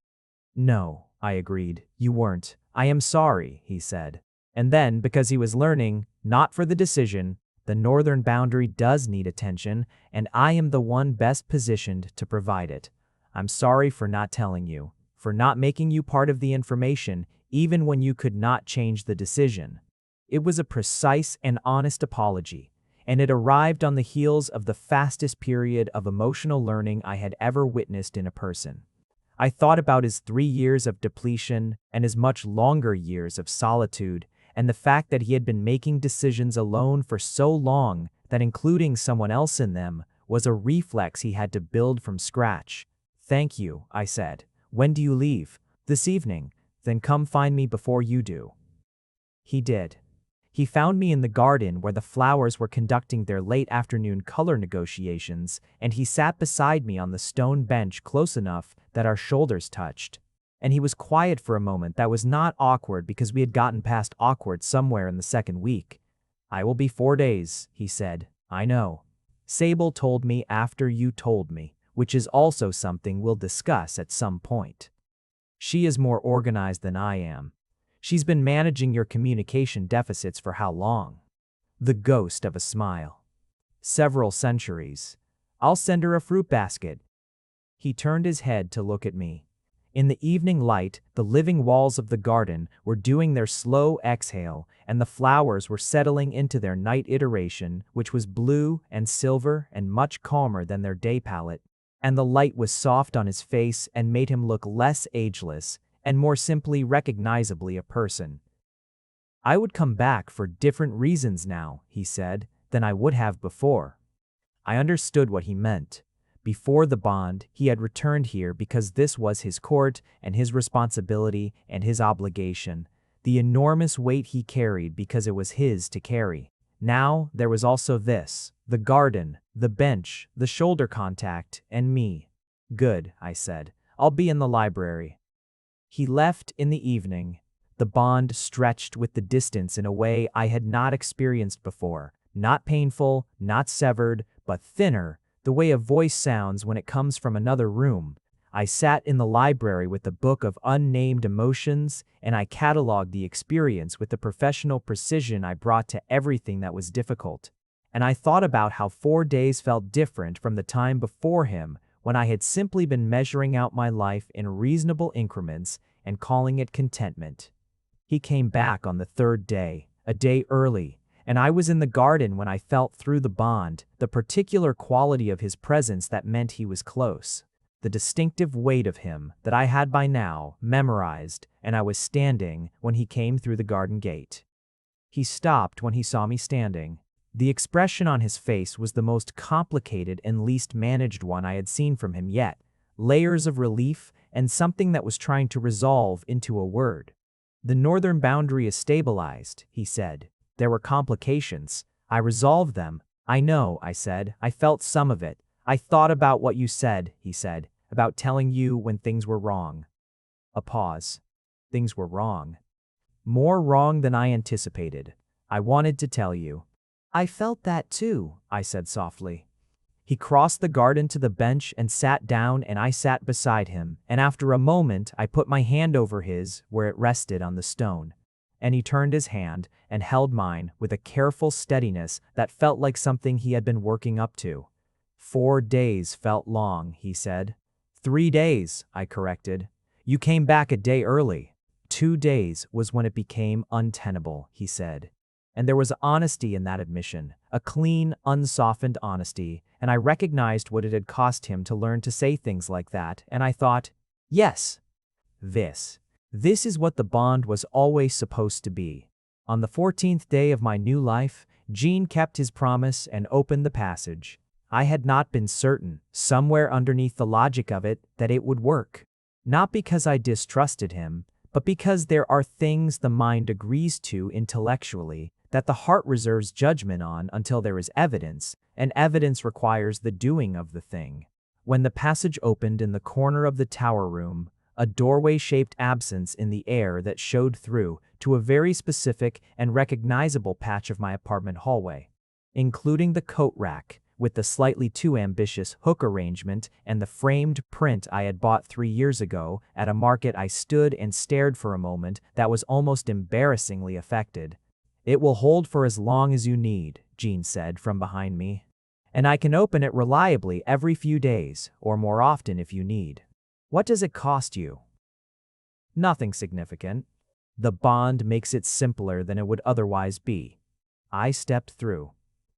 "No," I agreed, "you weren't. I am sorry," he said. And then, because he was learning, not for the decision, the northern boundary does need attention, and I am the one best positioned to provide it. I'm sorry for not telling you, for not making you part of the information, even when you could not change the decision. It was a precise and honest apology, and it arrived on the heels of the fastest period of emotional learning I had ever witnessed in a person. I thought about his 3 years of depletion and his much longer years of solitude, and the fact that he had been making decisions alone for so long that including someone else in them was a reflex he had to build from scratch. "Thank you," I said. "When do you leave?" "This evening." "Then come find me before you do." He did. He found me in the garden where the flowers were conducting their late afternoon color negotiations, and he sat beside me on the stone bench close enough that our shoulders touched. And he was quiet for a moment that was not awkward because we had gotten past awkward somewhere in the second week. "I will be 4 days," he said. "I know. Sable told me after you told me, which is also something we'll discuss at some point. She is more organized than I am. She's been managing your communication deficits for how long?" The ghost of a smile. "Several centuries. I'll send her a fruit basket." He turned his head to look at me. In the evening light, the living walls of the garden were doing their slow exhale, and the flowers were settling into their night iteration, which was blue and silver and much calmer than their day palette. And the light was soft on his face and made him look less ageless and more simply recognizably a person. "I would come back for different reasons now," he said, "than I would have before." I understood what he meant. Before the bond, he had returned here because this was his court and his responsibility and his obligation, the enormous weight he carried because it was his to carry. Now there was also this, the garden, the bench, the shoulder contact, and me. "Good," I said. "I'll be in the library." He left in the evening. The bond stretched with the distance in a way I had not experienced before, not painful, not severed, but thinner, the way a voice sounds when it comes from another room. I sat in the library with the book of unnamed emotions, and I cataloged the experience with the professional precision I brought to everything that was difficult. And I thought about how 4 days felt different from the time before him, when I had simply been measuring out my life in reasonable increments and calling it contentment. He came back on the 3rd day, a day early, and I was in the garden when I felt through the bond, the particular quality of his presence that meant he was close, the distinctive weight of him that I had by now memorized, and I was standing when he came through the garden gate. He stopped when he saw me standing. The expression on his face was the most complicated and least managed one I had seen from him yet, layers of relief and something that was trying to resolve into a word. "The northern boundary is stabilized," he said. "There were complications. I resolved them, I know, I said. I felt some of it. I thought about what you said, he said, about telling you when things were wrong. A pause. Things were wrong. More wrong than I anticipated. I wanted to tell you. I felt that too, I said softly. He crossed the garden to the bench and sat down, and I sat beside him, and after a moment I put my hand over his where it rested on the stone. And he turned his hand and held mine with a careful steadiness that felt like something he had been working up to. 4 days felt long, he said. 3 days, I corrected. You came back a day early. 2 days was when it became untenable, he said. And there was honesty in that admission, a clean, unsoftened honesty, and I recognized what it had cost him to learn to say things like that, and I thought, yes, this is what the bond was always supposed to be. On the 14th day of my new life, Gene kept his promise and opened the passage. I had not been certain, somewhere underneath the logic of it, that it would work. Not because I distrusted him, but because there are things the mind agrees to intellectually that the heart reserves judgment on until there is evidence, and evidence requires the doing of the thing. When the passage opened in the corner of the tower room, a doorway-shaped absence in the air that showed through to a very specific and recognizable patch of my apartment hallway, including the coat rack, with the slightly too ambitious hook arrangement and the framed print I had bought 3 years ago at a market. I stood and stared for a moment that was almost embarrassingly affected. It will hold for as long as you need, Gene said from behind me. And I can open it reliably every few days, or more often if you need. What does it cost you? Nothing significant. The bond makes it simpler than it would otherwise be. I stepped through.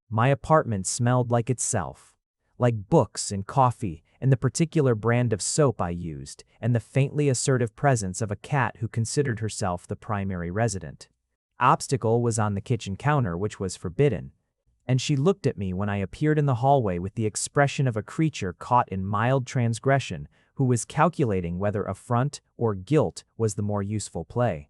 My apartment smelled like itself, like books and coffee and the particular brand of soap I used, and the faintly assertive presence of a cat who considered herself the primary resident. Obstacle was on the kitchen counter, which was forbidden, and she looked at me when I appeared in the hallway with the expression of a creature caught in mild transgression who was calculating whether affront or guilt was the more useful play.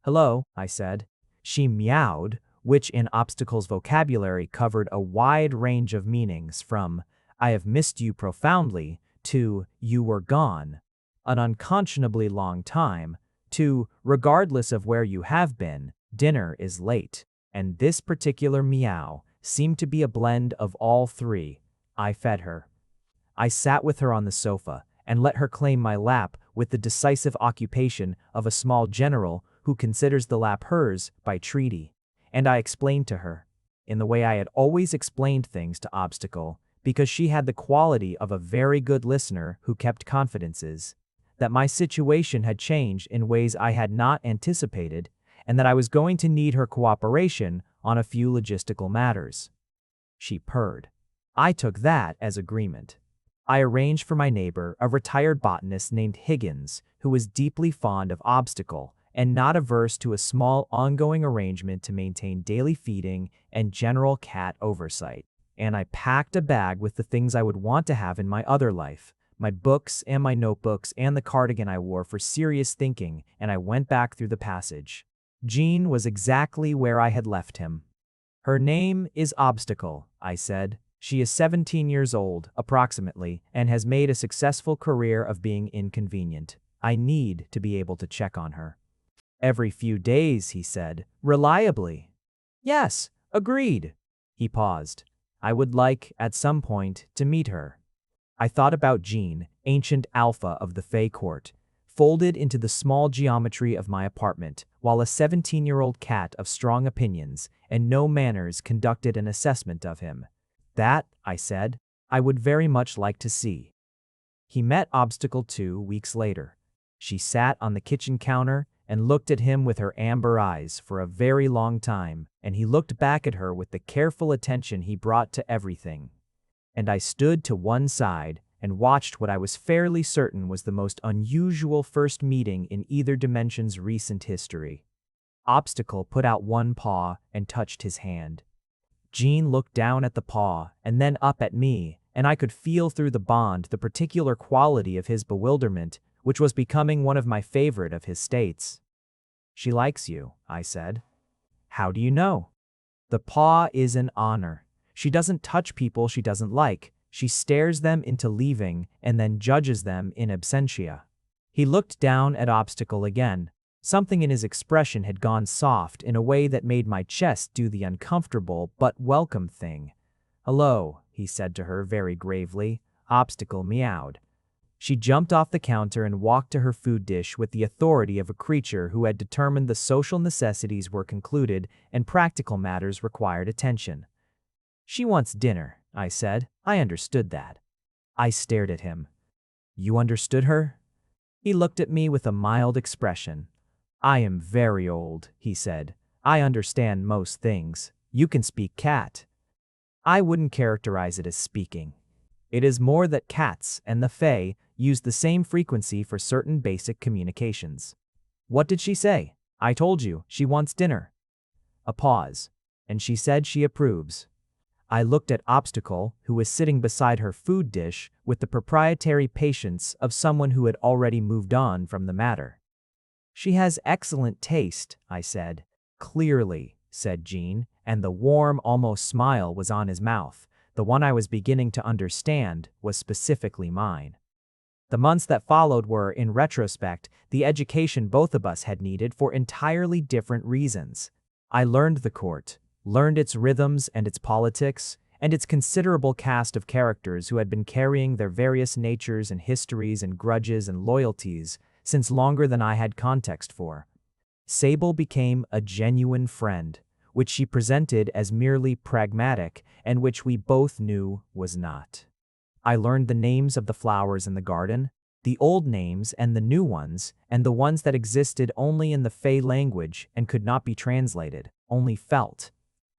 Hello, I said. She meowed, which in Obstacle's vocabulary covered a wide range of meanings from, I have missed you profoundly, to, you were gone, an unconscionably long time, to, regardless of where you have been, dinner is late. And this particular meow seemed to be a blend of all three. I fed her. I sat with her on the sofa and let her claim my lap with the decisive occupation of a small general who considers the lap hers by treaty. And I explained to her, in the way I had always explained things to Obstacle, because she had the quality of a very good listener who kept confidences, that my situation had changed in ways I had not anticipated, and that I was going to need her cooperation on a few logistical matters. She purred. I took that as agreement. I arranged for my neighbor, a retired botanist named Higgins, who was deeply fond of Obstacle and not averse to a small ongoing arrangement to maintain daily feeding and general cat oversight. And I packed a bag with the things I would want to have in my other life, my books and my notebooks and the cardigan I wore for serious thinking, and I went back through the passage. Gene was exactly where I had left him. Her name is Obstacle, I said. She is 17 years old, approximately, and has made a successful career of being inconvenient. I need to be able to check on her. Every few days, he said, reliably. Yes, agreed. He paused. I would like, at some point, to meet her. I thought about Gene, ancient alpha of the Fae court, folded into the small geometry of my apartment, while a 17-year-old cat of strong opinions and no manners conducted an assessment of him. That, I said, I would very much like to see. He met Obstacle 2 weeks later. She sat on the kitchen counter and looked at him with her amber eyes for a very long time, and he looked back at her with the careful attention he brought to everything. And I stood to one side and watched what I was fairly certain was the most unusual first meeting in either dimension's recent history. Obstacle put out one paw and touched his hand. Gene looked down at the paw and then up at me, and I could feel through the bond the particular quality of his bewilderment, which was becoming one of my favorite of his states. She likes you, I said. How do you know? The paw is an honor. She doesn't touch people she doesn't like. She stares them into leaving and then judges them in absentia. He looked down at Obstacle again. Something in his expression had gone soft in a way that made my chest do the uncomfortable but welcome thing. "Hello," he said to her very gravely. Obstacle meowed. She jumped off the counter and walked to her food dish with the authority of a creature who had determined the social necessities were concluded and practical matters required attention. "She wants dinner," I said. I understood that. I stared at him. "You understood her?" He looked at me with a mild expression. "I am very old," he said. "I understand most things. You can speak cat." I wouldn't characterize it as speaking. It is more that cats and the Fae use the same frequency for certain basic communications. "What did she say?" "I told you, she wants dinner." A pause. "And she said she approves." I looked at Obstacle, who was sitting beside her food dish with the proprietary patience of someone who had already moved on from the matter. "She has excellent taste," I said. "Clearly," said Jean, and the warm, almost smile was on his mouth. The one I was beginning to understand was specifically mine. The months that followed were, in retrospect, the education both of us had needed for entirely different reasons. I learned the court, learned its rhythms and its politics, and its considerable cast of characters who had been carrying their various natures and histories and grudges and loyalties since longer than I had context for. Sable became a genuine friend, which she presented as merely pragmatic and which we both knew was not. I learned the names of the flowers in the garden, the old names and the new ones, and the ones that existed only in the Fae language and could not be translated, only felt.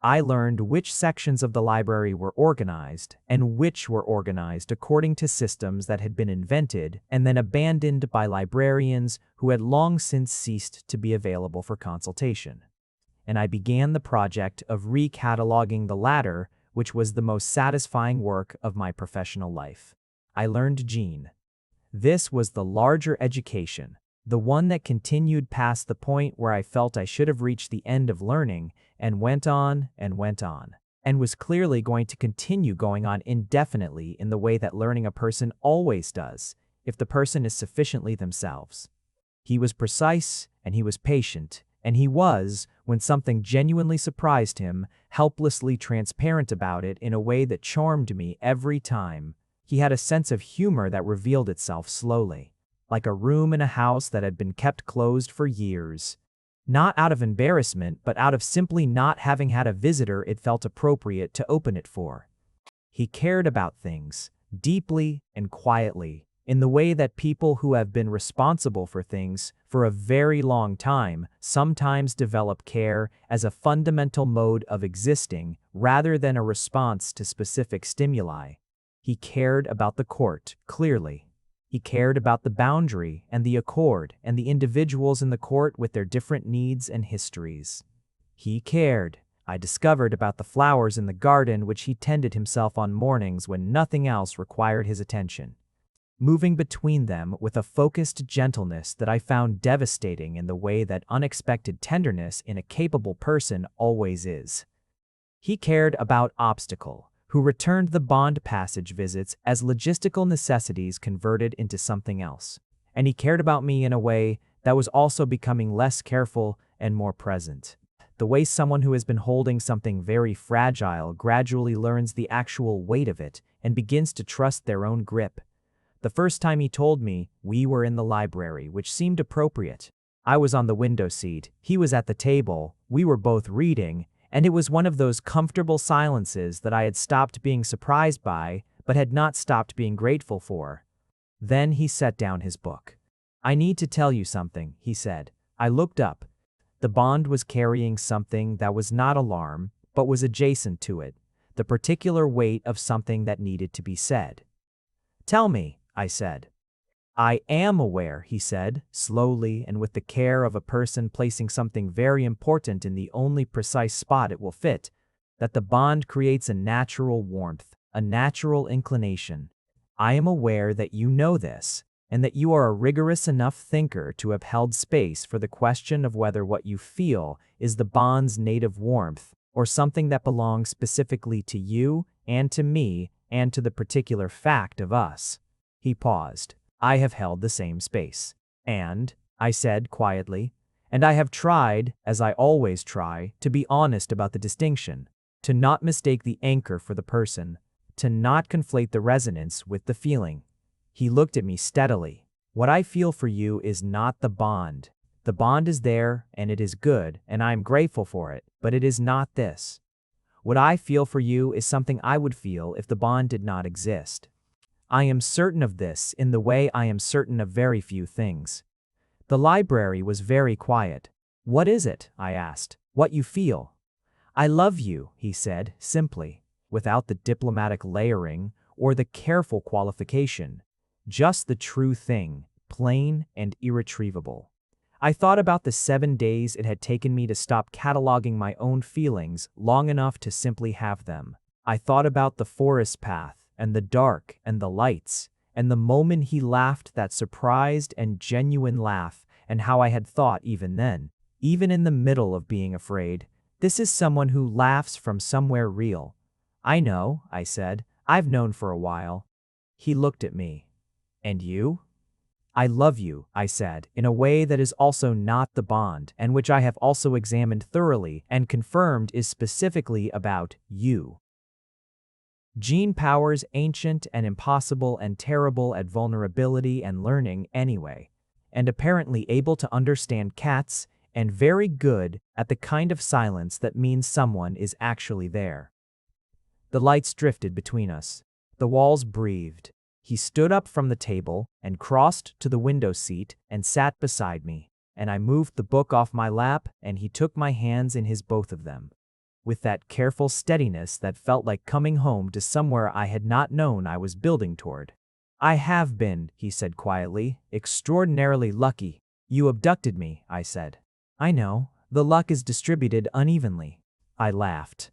I learned which sections of the library were organized and which were organized according to systems that had been invented and then abandoned by librarians who had long since ceased to be available for consultation. And I began the project of re-cataloguing the latter, which was the most satisfying work of my professional life. I learned Jean. This was the larger education, the one that continued past the point where I felt I should have reached the end of learning and went on, and was clearly going to continue going on indefinitely in the way that learning a person always does, if the person is sufficiently themselves. He was precise, and he was patient, and he was, when something genuinely surprised him, helplessly transparent about it in a way that charmed me every time. He had a sense of humor that revealed itself slowly, like a room in a house that had been kept closed for years. Not out of embarrassment, but out of simply not having had a visitor it felt appropriate to open it for. He cared about things, deeply and quietly, in the way that people who have been responsible for things for a very long time sometimes develop care as a fundamental mode of existing rather than a response to specific stimuli. He cared about the court, clearly. He cared about the boundary and the accord and the individuals in the court with their different needs and histories. He cared, I discovered, about the flowers in the garden which he tended himself on mornings when nothing else required his attention, moving between them with a focused gentleness that I found devastating in the way that unexpected tenderness in a capable person always is. He cared about Obstacle, who returned the bond passage visits as logistical necessities converted into something else. And he cared about me in a way that was also becoming less careful and more present. The way someone who has been holding something very fragile gradually learns the actual weight of it and begins to trust their own grip. The first time he told me, we were in the library, which seemed appropriate. I was on the window seat, he was at the table, we were both reading, and it was one of those comfortable silences that I had stopped being surprised by, but had not stopped being grateful for. Then he set down his book. "I need to tell you something," he said. I looked up. The bond was carrying something that was not alarm, but was adjacent to it, the particular weight of something that needed to be said. "Tell me," I said. "I am aware," he said, slowly and with the care of a person placing something very important in the only precise spot it will fit, "that the bond creates a natural warmth, a natural inclination. I am aware that you know this, and that you are a rigorous enough thinker to have held space for the question of whether what you feel is the bond's native warmth or something that belongs specifically to you and to me and to the particular fact of us. He paused. I have held the same space. And, I said quietly, and I have tried, as I always try, to be honest about the distinction, to not mistake the anchor for the person, to not conflate the resonance with the feeling. He looked at me steadily. What I feel for you is not the bond. The bond is there, and it is good, and I am grateful for it, but it is not this. What I feel for you is something I would feel if the bond did not exist. I am certain of this in the way I am certain of very few things. The library was very quiet. What is it? I asked. What you feel? I love you, he said, simply, without the diplomatic layering or the careful qualification. Just the true thing, plain and irretrievable. I thought about the 7 days it had taken me to stop cataloging my own feelings long enough to simply have them. I thought about the forest path and the dark and the lights, and the moment he laughed that surprised and genuine laugh, and how I had thought even then, even in the middle of being afraid, this is someone who laughs from somewhere real. I know, I said. I've known for a while. He looked at me. And you? I love you, I said, in a way that is also not the bond, and which I have also examined thoroughly and confirmed is specifically about you. Gene Powers, ancient and impossible and terrible at vulnerability and learning anyway, and apparently able to understand cats, and very good at the kind of silence that means someone is actually there. The lights drifted between us. The walls breathed. He stood up from the table and crossed to the window seat and sat beside me, and I moved the book off my lap and he took my hands in his both of them, with that careful steadiness that felt like coming home to somewhere I had not known I was building toward. I have been, he said quietly, extraordinarily lucky. You abducted me, I said. I know, the luck is distributed unevenly. I laughed.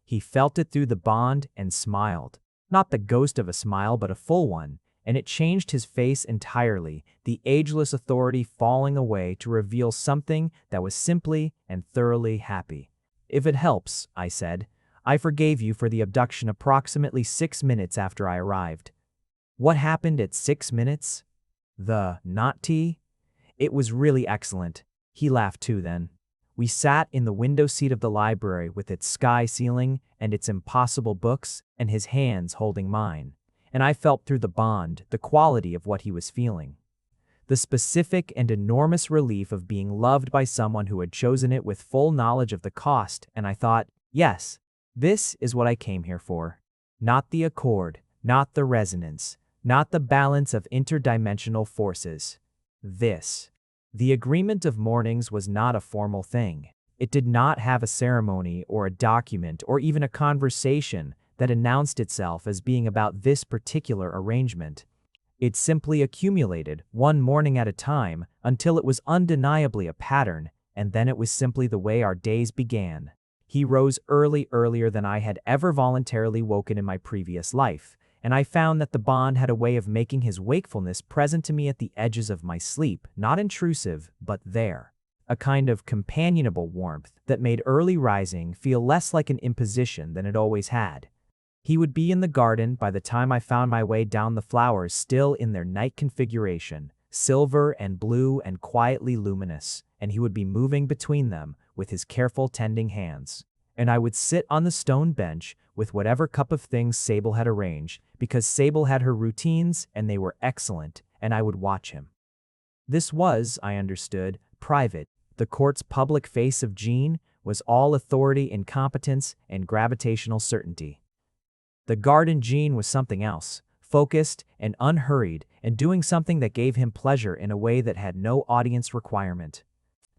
He felt it through the bond and smiled. Not the ghost of a smile, but a full one, and it changed his face entirely, the ageless authority falling away to reveal something that was simply and thoroughly happy. If it helps, I said, I forgave you for the abduction approximately 6 minutes after I arrived. What happened at 6 minutes? The not tea? It was really excellent. He laughed too then. We sat in the window seat of the library with its sky ceiling and its impossible books and his hands holding mine, and I felt through the bond the quality of what he was feeling. The specific and enormous relief of being loved by someone who had chosen it with full knowledge of the cost, and I thought, yes, this is what I came here for. Not the accord, not the resonance, not the balance of interdimensional forces. This. The agreement of mornings was not a formal thing. It did not have a ceremony or a document or even a conversation that announced itself as being about this particular arrangement. It simply accumulated, one morning at a time, until it was undeniably a pattern, and then it was simply the way our days began. He rose earlier than I had ever voluntarily woken in my previous life, and I found that the bond had a way of making his wakefulness present to me at the edges of my sleep, not intrusive, but there. A kind of companionable warmth that made early rising feel less like an imposition than it always had. He would be in the garden by the time I found my way down the flowers still in their night configuration, silver and blue and quietly luminous, and he would be moving between them with his careful tending hands. And I would sit on the stone bench with whatever cup of things Sable had arranged, because Sable had her routines and they were excellent, and I would watch him. This was, I understood, private. The court's public face of Jean was all authority, incompetence, and gravitational certainty. The garden Jean was something else, focused and unhurried, and doing something that gave him pleasure in a way that had no audience requirement.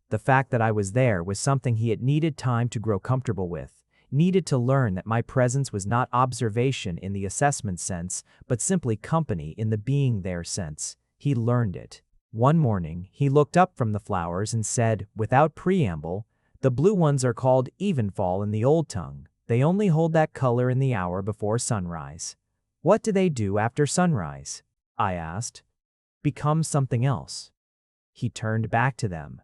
The fact that I was there was something he had needed time to grow comfortable with, needed to learn that my presence was not observation in the assessment sense, but simply company in the being there sense. He learned it. One morning, he looked up from the flowers and said, without preamble, "The blue ones are called Evenfall in the old tongue. They only hold that color in the hour before sunrise." "What do they do after sunrise?" I asked. "Become something else." He turned back to them.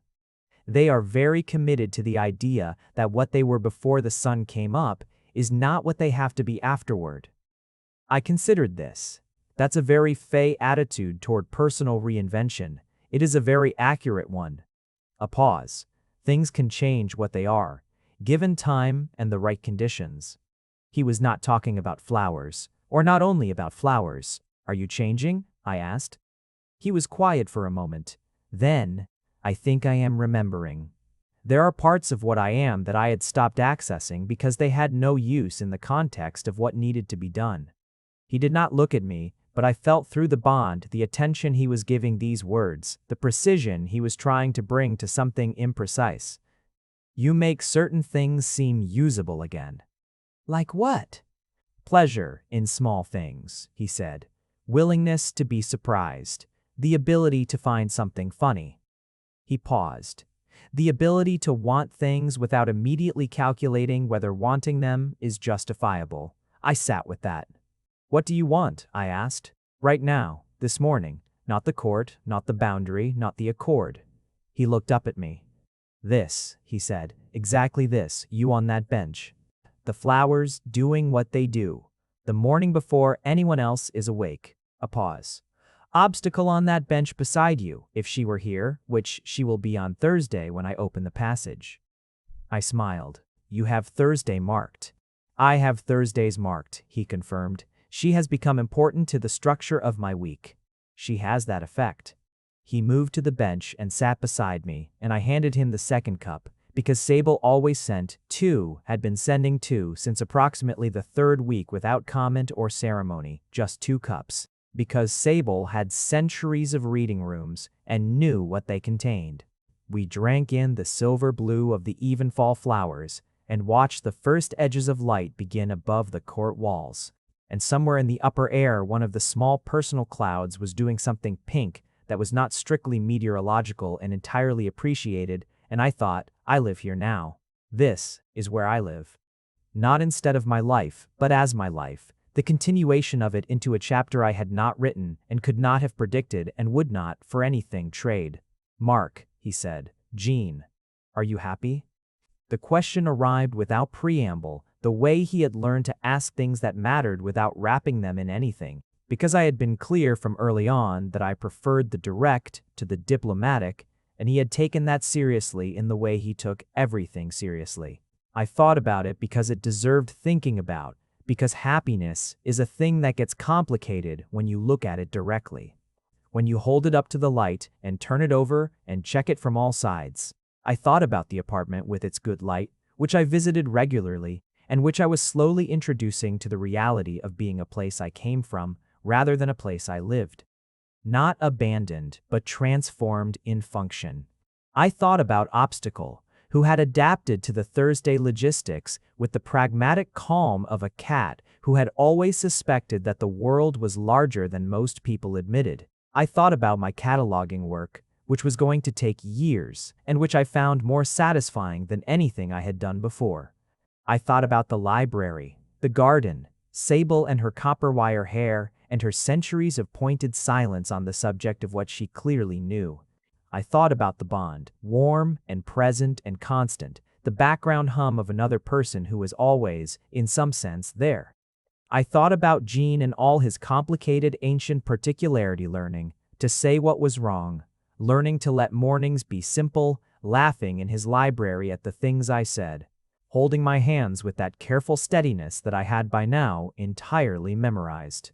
They are very committed to the idea that what they were before the sun came up is not what they have to be afterward. I considered this. That's a very Fae attitude toward personal reinvention. It is a very accurate one. A pause. Things can change what they are, given time and the right conditions. He was not talking about flowers, or not only about flowers. Are you changing? I asked. He was quiet for a moment. Then, I think I am remembering. There are parts of what I am that I had stopped accessing because they had no use in the context of what needed to be done. He did not look at me, but I felt through the bond the attention he was giving these words, the precision he was trying to bring to something imprecise. You make certain things seem usable again. Like what? Pleasure in small things, he said. Willingness to be surprised. The ability to find something funny. He paused. The ability to want things without immediately calculating whether wanting them is justifiable. I sat with that. What do you want? I asked. Right now, this morning. Not the court, not the boundary, not the accord. He looked up at me. This, he said, exactly this, you on that bench. The flowers doing what they do. The morning before anyone else is awake. A pause. Obstacle on that bench beside you, if she were here, which she will be on Thursday when I open the passage. I smiled. You have Thursday marked. I have Thursdays marked, he confirmed. She has become important to the structure of my week. She has that effect. He moved to the bench and sat beside me, and I handed him the second cup, because Sable always sent two, had been sending two since approximately the third week without comment or ceremony, just 2 cups. Because Sable had centuries of reading rooms and knew what they contained. We drank in the silver blue of the Evenfall flowers and watched the first edges of light begin above the court walls. And somewhere in the upper air, one of the small personal clouds was doing something pink that was not strictly meteorological and entirely appreciated, and I thought, I live here now. This is where I live. Not instead of my life, but as my life. The continuation of it into a chapter I had not written and could not have predicted and would not, for anything, trade. Mark, he said. Jean, are you happy? The question arrived without preamble, the way he had learned to ask things that mattered without wrapping them in anything, because I had been clear from early on that I preferred the direct to the diplomatic, and he had taken that seriously in the way he took everything seriously. I thought about it because it deserved thinking about. Because happiness is a thing that gets complicated when you look at it directly. When you hold it up to the light and turn it over and check it from all sides. I thought about the apartment with its good light, which I visited regularly, and which I was slowly introducing to the reality of being a place I came from rather than a place I lived. Not abandoned, but transformed in function. I thought about Obstacle, who had adapted to the Thursday logistics with the pragmatic calm of a cat who had always suspected that the world was larger than most people admitted. I thought about my cataloging work, which was going to take years, and which I found more satisfying than anything I had done before. I thought about the library, the garden, Sable and her copper wire hair, and her centuries of pointed silence on the subject of what she clearly knew. I thought about the bond, warm and present and constant, the background hum of another person who was always, in some sense, there. I thought about Jean and all his complicated ancient particularity learning to say what was wrong, learning to let mornings be simple, laughing in his library at the things I said, holding my hands with that careful steadiness that I had by now entirely memorized.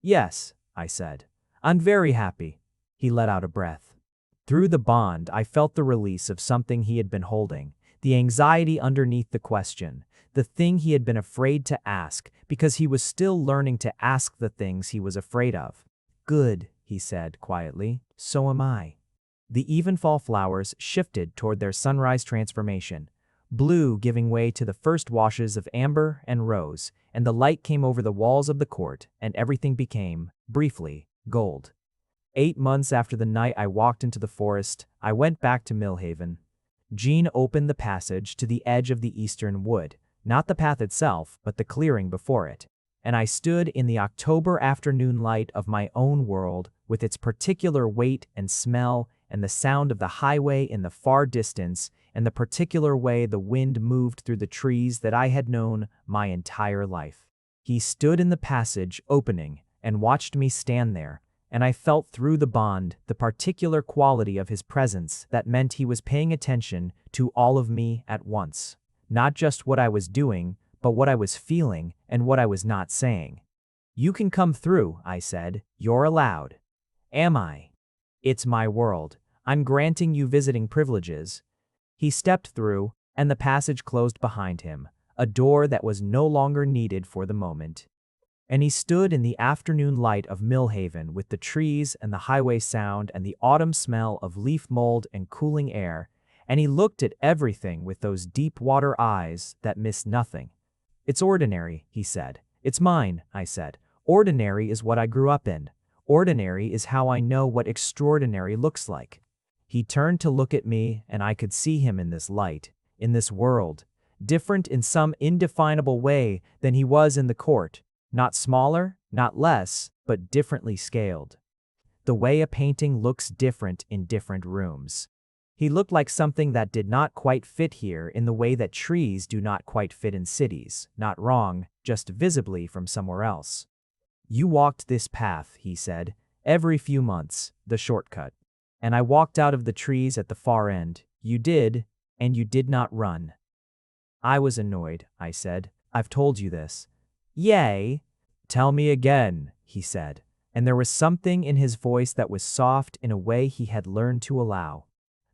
Yes, I said. I'm very happy. He let out a breath. Through the bond, I felt the release of something he had been holding, the anxiety underneath the question, the thing he had been afraid to ask because he was still learning to ask the things he was afraid of. Good, he said quietly, so am I. The Evenfall flowers shifted toward their sunrise transformation, blue giving way to the first washes of amber and rose, and the light came over the walls of the court, and everything became, briefly, gold. 8 months after the night I walked into the forest, I went back to Millhaven. Jean opened the passage to the edge of the eastern wood, not the path itself, but the clearing before it, and I stood in the October afternoon light of my own world with its particular weight and smell and the sound of the highway in the far distance, and the particular way the wind moved through the trees that I had known my entire life. He stood in the passage opening and watched me stand there, and I felt through the bond the particular quality of his presence that meant he was paying attention to all of me at once. Not just what I was doing, but what I was feeling and what I was not saying. "You can come through," I said. "You're allowed." "Am I?" "It's my world. I'm granting you visiting privileges." He stepped through, and the passage closed behind him, a door that was no longer needed for the moment. And he stood in the afternoon light of Millhaven with the trees and the highway sound and the autumn smell of leaf mold and cooling air, and he looked at everything with those deep water eyes that miss nothing. "It's ordinary," he said. "It's mine," I said. "Ordinary is what I grew up in. Ordinary is how I know what extraordinary looks like." He turned to look at me, and I could see him in this light, in this world, different in some indefinable way than he was in the court, not smaller, not less, but differently scaled. The way a painting looks different in different rooms. He looked like something that did not quite fit here in the way that trees do not quite fit in cities, not wrong, just visibly from somewhere else. "You walked this path," he said, "every few months, the shortcut. And I walked out of the trees at the far end. You did, and you did not run." I was annoyed, I said. "I've told you this." "Yay." "Tell me again," he said, and there was something in his voice that was soft in a way he had learned to allow.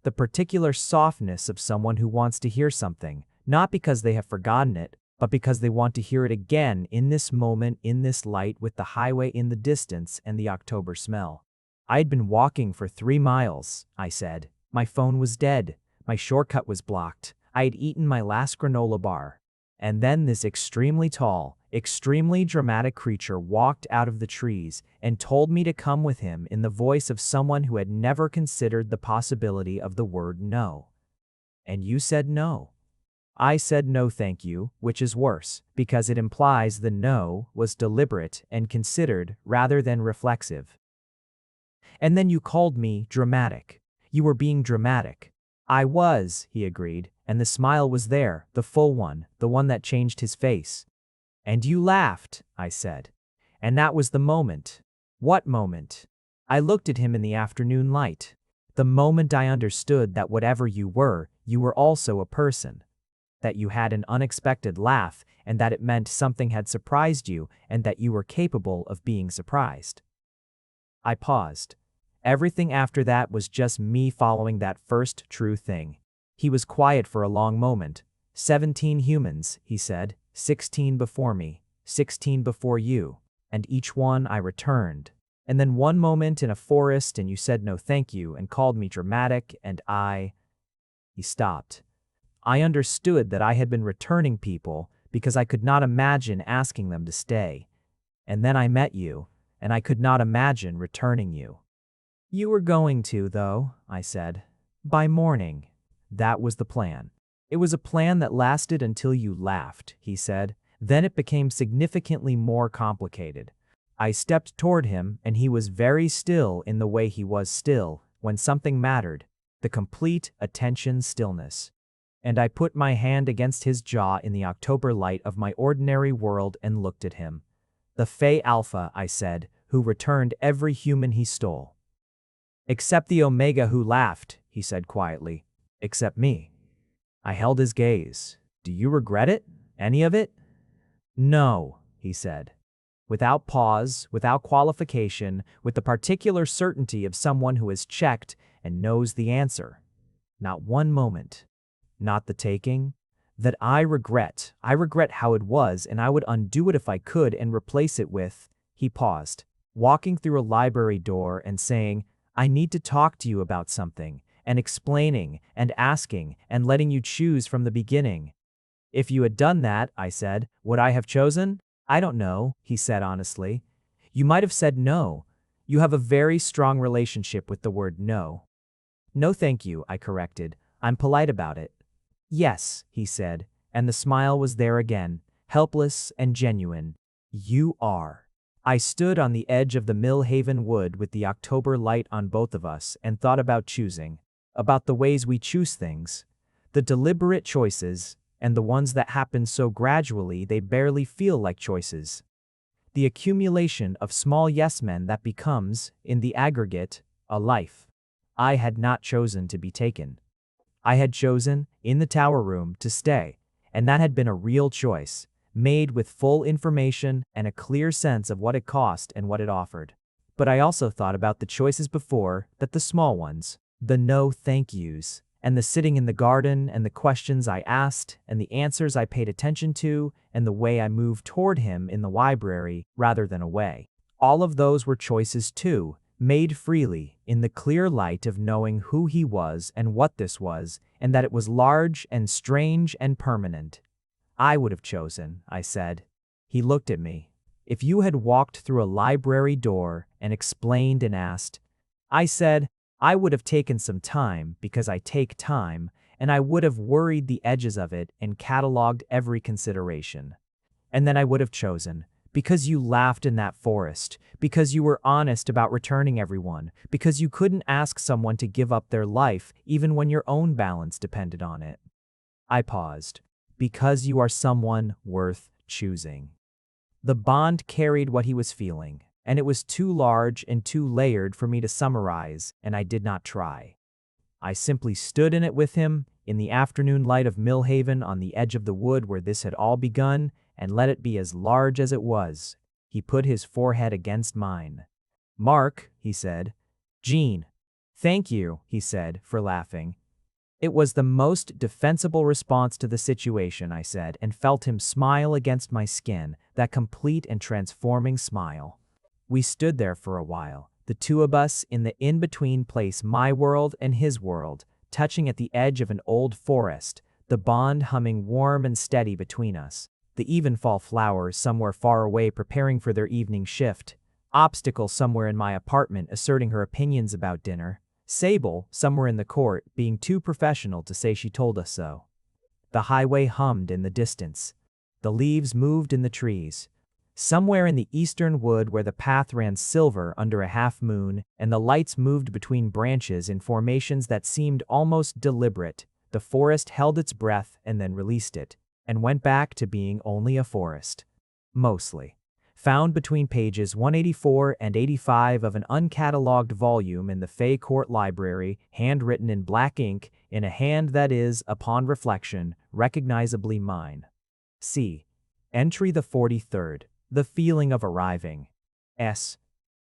The particular softness of someone who wants to hear something, not because they have forgotten it, but because they want to hear it again in this moment, in this light, with the highway in the distance and the October smell. "I had been walking for 3 miles, I said. "My phone was dead. My shortcut was blocked. I had eaten my last granola bar." And then this extremely tall, extremely dramatic creature walked out of the trees and told me to come with him in the voice of someone who had never considered the possibility of the word no. "And you said no." I said no thank you, which is worse, because it implies the no was deliberate and considered rather than reflexive. "And then you called me dramatic. You were being dramatic." "I was," he agreed, and the smile was there, the full one, the one that changed his face. "And you laughed," I said. "And that was the moment." "What moment?" I looked at him in the afternoon light. "The moment I understood that whatever you were also a person. That you had an unexpected laugh, and that it meant something had surprised you, and that you were capable of being surprised." I paused. Everything after that was just me following that first true thing. He was quiet for a long moment. 17 humans, he said, 16 before me, 16 before you, and each one I returned. And then one moment in a forest and you said no thank you and called me dramatic and He stopped. I understood that I had been returning people because I could not imagine asking them to stay. And then I met you, and I could not imagine returning you. "You were going to, though," I said. "By morning." That was the plan. "It was a plan that lasted until you laughed," he said. "Then it became significantly more complicated." I stepped toward him, and he was very still in the way he was still when something mattered, the complete attention stillness. And I put my hand against his jaw in the October light of my ordinary world and looked at him. "The Fae Alpha," I said, "who returned every human he stole." "Except the Omega who laughed," he said quietly. "Except me." I held his gaze. "Do you regret it? Any of it?" "No," he said. Without pause, without qualification, with the particular certainty of someone who has checked and knows the answer. "Not one moment." "Not the taking?" "That I regret how it was, and I would undo it if I could and replace it with," he paused, walking through a library door and saying, "I need to talk to you about something," and explaining and asking and letting you choose from the beginning. "If you had done that," I said, "would I have chosen?" "I don't know," he said honestly. "You might have said no. You have a very strong relationship with the word no." "No thank you," I corrected. "I'm polite about it." "Yes," he said, and the smile was there again, helpless and genuine. "You are." I stood on the edge of the Millhaven wood with the October light on both of us and thought about choosing, about the ways we choose things, the deliberate choices, and the ones that happen so gradually they barely feel like choices. The accumulation of small yes men that becomes, in the aggregate, a life. I had not chosen to be taken. I had chosen, in the tower room, to stay, and that had been a real choice, made with full information and a clear sense of what it cost and what it offered. But I also thought about the choices before that, the small ones, the no thank yous, and the sitting in the garden, and the questions I asked, and the answers I paid attention to, and the way I moved toward him in the library rather than away. All of those were choices too, made freely, in the clear light of knowing who he was and what this was, and that it was large and strange and permanent. I would have chosen, I said. He looked at me. If you had walked through a library door and explained and asked, I said, I would have taken some time because I take time, and I would have worried the edges of it and cataloged every consideration. And then I would have chosen, because you laughed in that forest, because you were honest about returning everyone, because you couldn't ask someone to give up their life even when your own balance depended on it. I paused. Because you are someone worth choosing. The bond carried what he was feeling, and it was too large and too layered for me to summarize, and I did not try. I simply stood in it with him, in the afternoon light of Millhaven on the edge of the wood where this had all begun, and let it be as large as it was. He put his forehead against mine. Mark, he said. Jean. Thank you, he said, for laughing. It was the most defensible response to the situation, I said, and felt him smile against my skin, that complete and transforming smile. We stood there for a while, the two of us in the in-between place, my world and his world, touching at the edge of an old forest, the bond humming warm and steady between us. The Evenfall flowers somewhere far away preparing for their evening shift. Obstacle somewhere in my apartment asserting her opinions about dinner. Sable, somewhere in the court, being too professional to say she told us so. The highway hummed in the distance. The leaves moved in the trees. Somewhere in the eastern wood where the path ran silver under a half moon and the lights moved between branches in formations that seemed almost deliberate, the forest held its breath and then released it, and went back to being only a forest. Mostly. Found between pages 184 and 85 of an uncatalogued volume in the Fae Court Library, handwritten in black ink, in a hand that is, upon reflection, recognizably mine. C. Entry the 43rd. The feeling of arriving. S.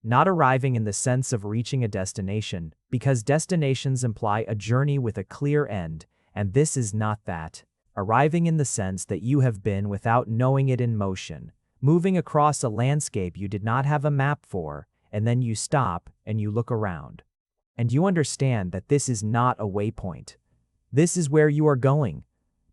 Not arriving in the sense of reaching a destination, because destinations imply a journey with a clear end, and this is not that. Arriving in the sense that you have been without knowing it in motion, moving across a landscape you did not have a map for, and then you stop and you look around. And you understand that this is not a waypoint. This is where you are going.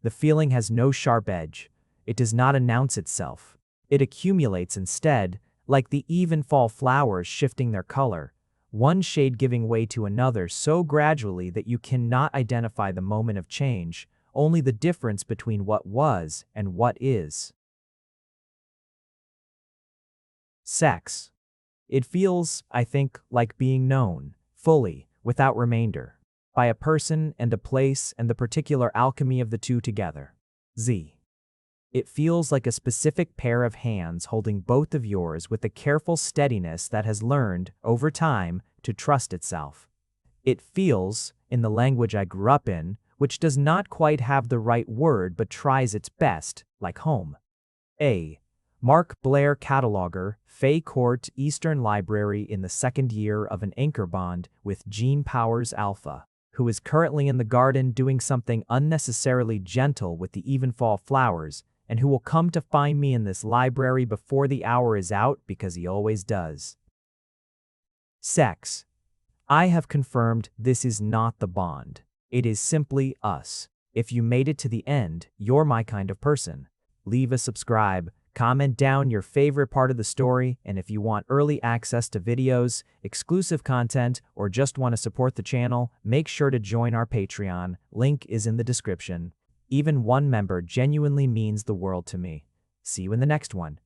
The feeling has no sharp edge. It does not announce itself. It accumulates instead, like the Evenfall flowers shifting their color, one shade giving way to another so gradually that you cannot identify the moment of change, only the difference between what was and what is. Sex. It feels, I think, like being known, fully, without remainder, by a person and a place and the particular alchemy of the two together. Z. It feels like a specific pair of hands holding both of yours with a careful steadiness that has learned, over time, to trust itself. It feels, in the language I grew up in, which does not quite have the right word but tries its best, like home. A. Marc Blair, cataloguer, Fae Court, Eastern Library in the second year of an anchor bond with Jean Powers Alpha, who is currently in the garden doing something unnecessarily gentle with the Evenfall flowers, and who will come to find me in this library before the hour is out because he always does. Sex. I have confirmed this is not the bond. It is simply us. If you made it to the end, you're my kind of person. Leave a subscribe, comment down your favorite part of the story, and if you want early access to videos, exclusive content, or just want to support the channel, make sure to join our Patreon. Link is in the description. Even one member genuinely means the world to me. See you in the next one.